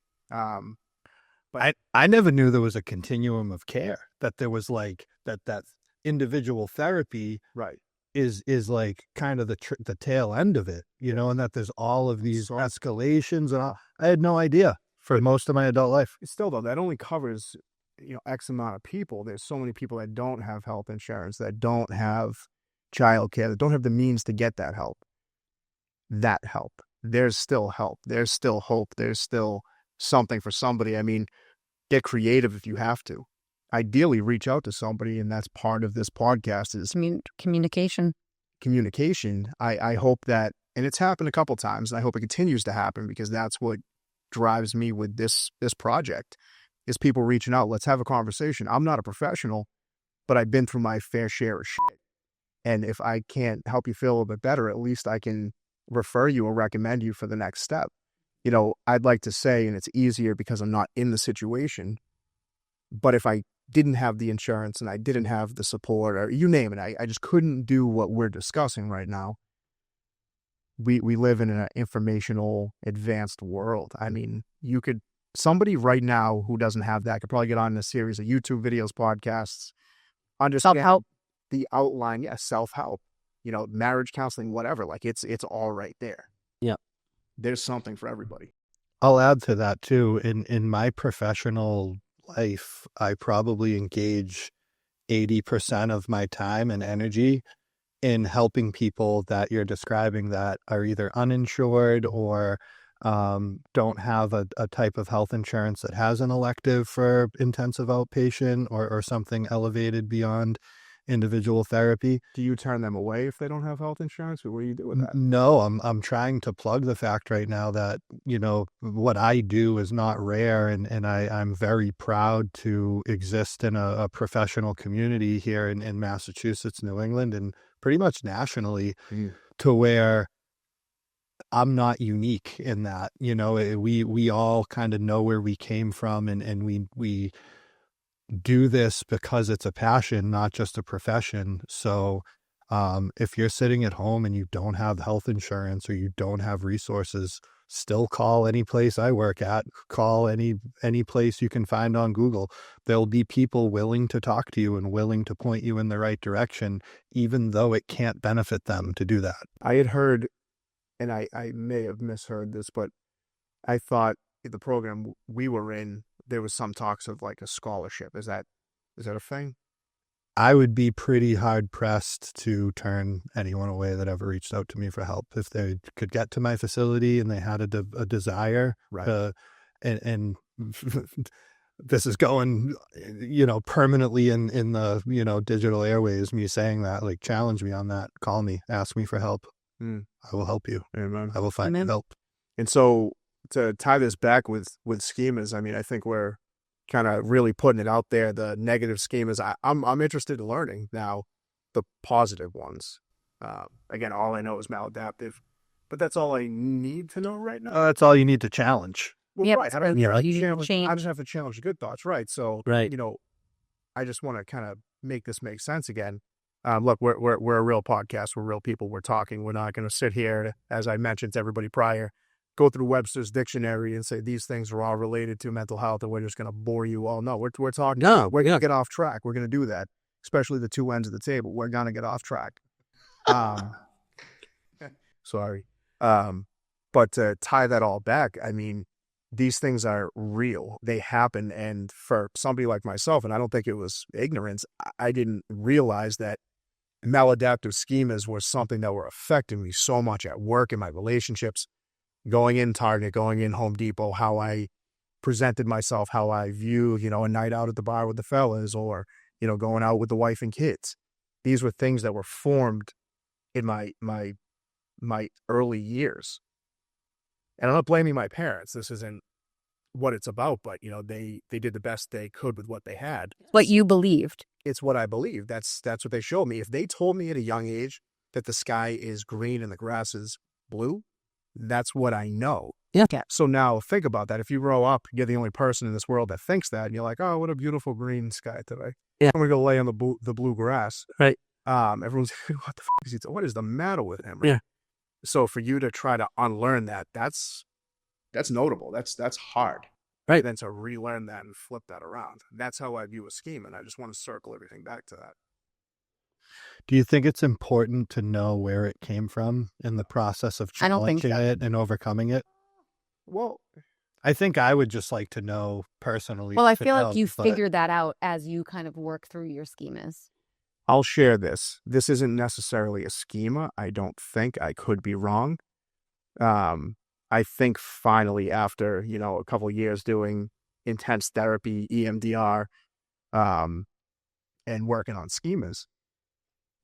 I never knew there was a continuum of care, that there was like that individual therapy Right. is like kind of the tail end of it, you know, and that there's all of these escalations and all. I had no idea for most of my adult life. Still though, that only covers, X amount of people. There's so many people that don't have health insurance, that don't have childcare, that don't have the means to get that help. There's still help. There's still hope. There's still something for somebody. I mean, get creative if you have to. Ideally, reach out to somebody, and that's part of this podcast is Communication. communication. I hope that, and it's happened a couple times, and I hope it continues to happen, because that's what drives me with this project, is people reaching out. Let's have a conversation. I'm not a professional, but I've been through my fair share of shit. And if I can't help you feel a little bit better, at least I can refer you or recommend you for the next step. I'd like to say, and it's easier because I'm not in the situation, but if I didn't have the insurance and I didn't have the support, or you name it, I just couldn't do what we're discussing right now. We live in an informational, advanced world. I mean, somebody right now who doesn't have that could probably get on a series of YouTube videos, podcasts, understand Self-help. the outline. Yeah, self-help, marriage counseling, whatever. Like it's all right there. Yeah. There's something for everybody. I'll add to that too. In my professional life, I probably engage 80% of my time and energy in helping people that you're describing that are either uninsured or don't have a type of health insurance that has an elective for intensive outpatient or something elevated beyond individual therapy. Do you turn them away if they don't have health insurance, or what do you do with that? No, I'm trying to plug the fact right now that, what I do is not rare, and I'm very proud to exist in a professional community here in Massachusetts, New England, and pretty much nationally, to where I'm not unique in that. We all kind of know where we came from, and we do this because it's a passion, not just a profession. So if you're sitting at home and you don't have health insurance or you don't have resources, still call any place I work at, call any place you can find on Google. There'll be people willing to talk to you and willing to point you in the right direction, even though it can't benefit them to do that. I had heard, and I may have misheard this, but I thought in the program we were in, there was some talks of like a scholarship. Is that a thing? I would be pretty hard pressed to turn anyone away that ever reached out to me for help. If they could get to my facility and they had a desire, right. And this is going, permanently in the, digital airways, me saying that, like, challenge me on that, call me, ask me for help. I will help you. Amen. I will find help. And so to tie this back with schemas, I mean, I think we're kind of really putting it out there, the negative schemas. I'm interested in learning now the positive ones. Again, all I know is maladaptive, but that's all I need to know right now. That's all you need to challenge. Well, Yep, right. I just have to challenge the good thoughts, right? So, right. I just want to kind of make this make sense again. Look, we're a real podcast. We're real people. We're talking. We're not going to sit here, as I mentioned to everybody prior, go through Webster's dictionary and say these things are all related to mental health, and we're just going to bore you all. No, we're talking. No, we're going to get off track. We're going to do that, especially the two ends of the table. We're going to get off track. Sorry. But to tie that all back, I mean, these things are real. They happen. And for somebody like myself, and I don't think it was ignorance, I didn't realize that maladaptive schemas were something that were affecting me so much at work, in my relationships, going in Target, going in Home Depot, how I presented myself, how I viewed, a night out at the bar with the fellas, or, going out with the wife and kids. These were things that were formed in my early years. And I'm not blaming my parents. This isn't what it's about, but, they did the best they could with what they had. What you believed. It's what I believe. That's what they showed me. If they told me at a young age that the sky is green and the grass is blue, that's what I know. Yeah. So now think about that. If you grow up, you're the only person in this world that thinks that, and you're like, oh, what a beautiful green sky today. Yeah. I'm going to go lay on the blue grass. Right. Everyone's like, what the fuck is he? What is the matter with him? Yeah. So for you to try to unlearn that, that's notable. That's hard. Right. Then to relearn that and flip that around. That's how I view a scheme, and I just want to circle everything back to that. Do you think it's important to know where it came from in the process of I don't think challenging so. it and overcoming it? Well, I think I would just like to know personally. Well, I if it feel like helped, you but figure that out as you kind of work through your schemas. I'll share this. This isn't necessarily a schema. I don't think. I could be wrong. I think finally, after, a couple of years doing intense therapy, EMDR, and working on schemas,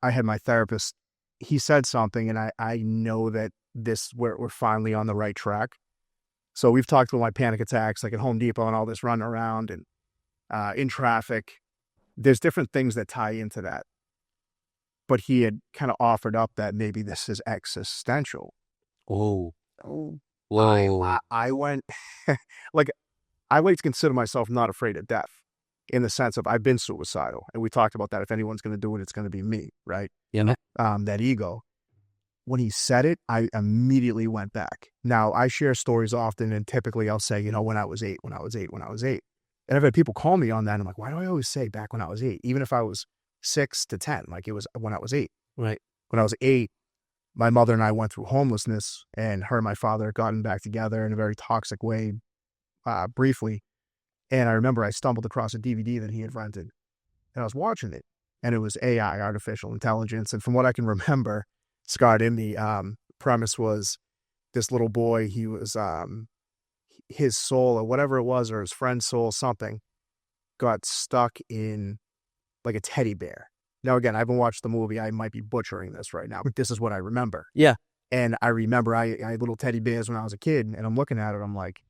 I had my therapist, he said something, and I know that we're finally on the right track. So we've talked about my panic attacks, like at Home Depot and all this running around and in traffic. There's different things that tie into that. But he had kind of offered up that maybe this is existential. Oh. Oh, Whoa. I went, like, I like to consider myself not afraid of death in the sense of I've been suicidal. And we talked about that. If anyone's going to do it, it's going to be me, right? Yeah. That ego. When he said it, I immediately went back. Now, I share stories often, and typically I'll say, when I was 8, when I was 8, when I was 8. And I've had people call me on that, and I'm like, why do I always say back when I was 8? Even if I was 6 to 10, like it was when I was 8. Right. When I was 8, my mother and I went through homelessness, and her and my father had gotten back together in a very toxic way, briefly. And I remember I stumbled across a DVD that he had rented, and I was watching it, and it was AI, artificial intelligence. And from what I can remember, scarred in me, premise was this little boy, he was, his soul or whatever it was, or his friend's soul, something, got stuck in like a teddy bear. Now, again, I haven't watched the movie. I might be butchering this right now, but this is what I remember. Yeah. And I remember I had little teddy bears when I was a kid, and I'm looking at it, I'm like,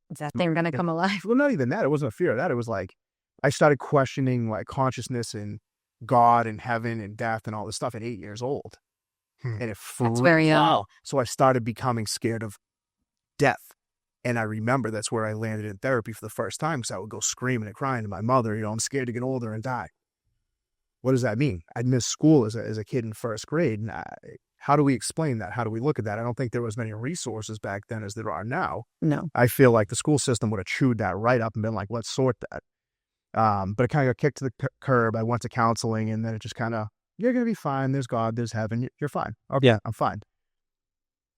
is that thing going to come alive? well, not even that. It wasn't a fear of that. It was like, I started questioning like consciousness and God and heaven and death and all this stuff at 8 years old. And it That's very young. Wow. So I started becoming scared of death. And I remember that's where I landed in therapy for the first time, because I would go screaming and crying to my mother, I'm scared to get older and die. What does that mean? I'd missed school as a kid in first grade. And how do we explain that? How do we look at that? I don't think there was many resources back then as there are now. No. I feel like the school system would have chewed that right up and been like, let's sort that. But it kind of got kicked to the curb. I went to counseling, and then it just kind of, you're going to be fine. There's God, there's heaven. You're fine. Okay, yeah, I'm fine.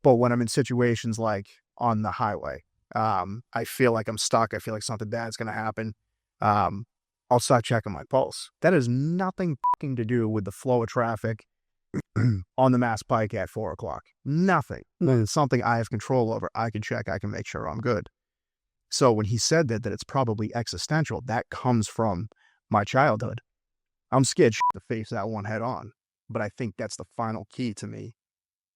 But when I'm in situations like on the highway, I feel like I'm stuck. I feel like something bad's going to happen. I'll start checking my pulse. That has nothing to do with the flow of traffic on the Mass Pike at 4 o'clock. Nothing. It's something I have control over. I can check. I can make sure I'm good. So when he said that it's probably existential, that comes from my childhood. I'm scared to face that one head on. But I think that's the final key to me,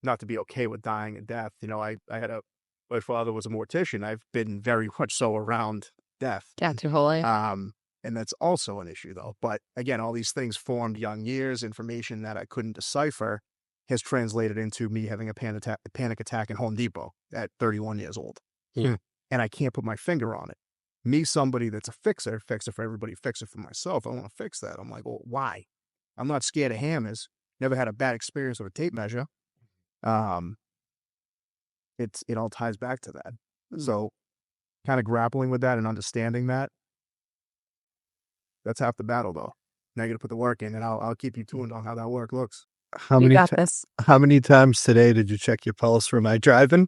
not to be okay with dying and death. My father was a mortician. I've been very much so around death. That's your whole life. And that's also an issue, though. But again, all these things formed young years. Information that I couldn't decipher has translated into me having a panic attack in Home Depot at 31 years old. Yeah. And I can't put my finger on it. Me, somebody that's a fixer for everybody, fixer for myself. I want to fix that. I'm like, well, why? I'm not scared of hammers. Never had a bad experience with a tape measure. It all ties back to that. So kind of grappling with that and understanding that. That's half the battle, though. Now you got to put the work in, and I'll keep you tuned on how that work looks. how You many got this. how many times today did you check your pulse for my driving?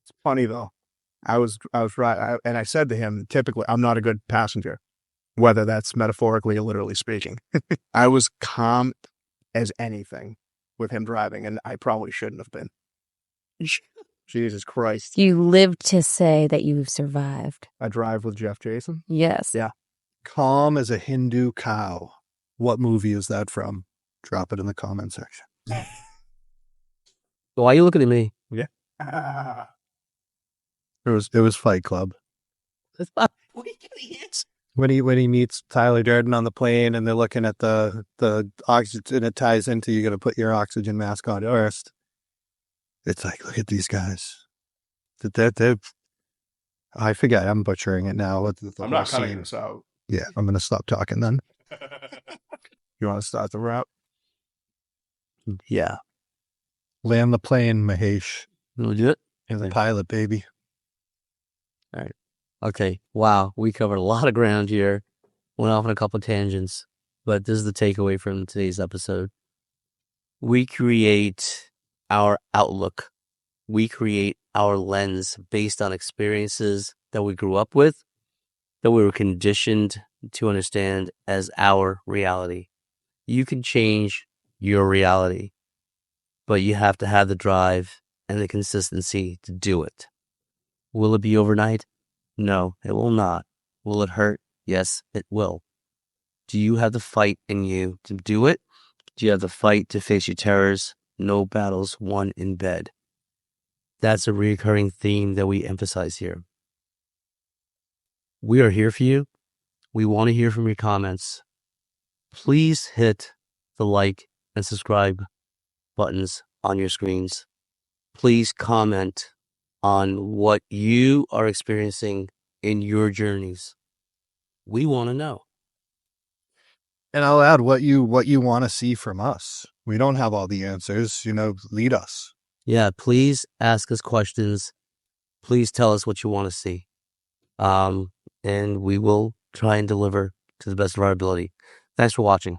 It's funny though. I was right, and I said to him, typically, I'm not a good passenger, whether that's metaphorically or literally speaking. I was calm as anything with him driving, and I probably shouldn't have been. Jesus Christ. You live to say that you've survived. I drive with Jeff Jason. Yes. Yeah. Calm as a Hindu cow. What movie is that from? Drop it in the comment section. So why are you looking at me? Yeah. It was Fight Club. That's not what are you getting at? When he meets Tyler Durden on the plane, and they're looking at the oxygen, it ties into you got to put your oxygen mask on first. It's like, look at these guys. I forget. I'm butchering it now. I'm not cutting this out. Yeah, I'm gonna stop talking then. You want to start the rap? Yeah. Land the plane, Mahesh. Legit. You're the pilot, baby. All right. Okay. Wow. We covered a lot of ground here. Went off on a couple of tangents, but this is the takeaway from today's episode. We create our outlook. We create our lens based on experiences that we grew up with, that we were conditioned to understand as our reality. You can change your reality, but you have to have the drive and the consistency to do it. Will it be overnight? No, it will not. Will it hurt? Yes, it will. Do you have the fight in you to do it? Do you have the fight to face your terrors? No battles won in bed. That's a recurring theme that we emphasize here. We are here for you. We want to hear from your comments. Please hit the like and subscribe buttons on your screens. Please comment on what you are experiencing in your journeys. We want to know. And I'll add what you want to see from us. We don't have all the answers, lead us. Yeah, please ask us questions. Please tell us what you want to see. And we will try and deliver to the best of our ability. Thanks for watching.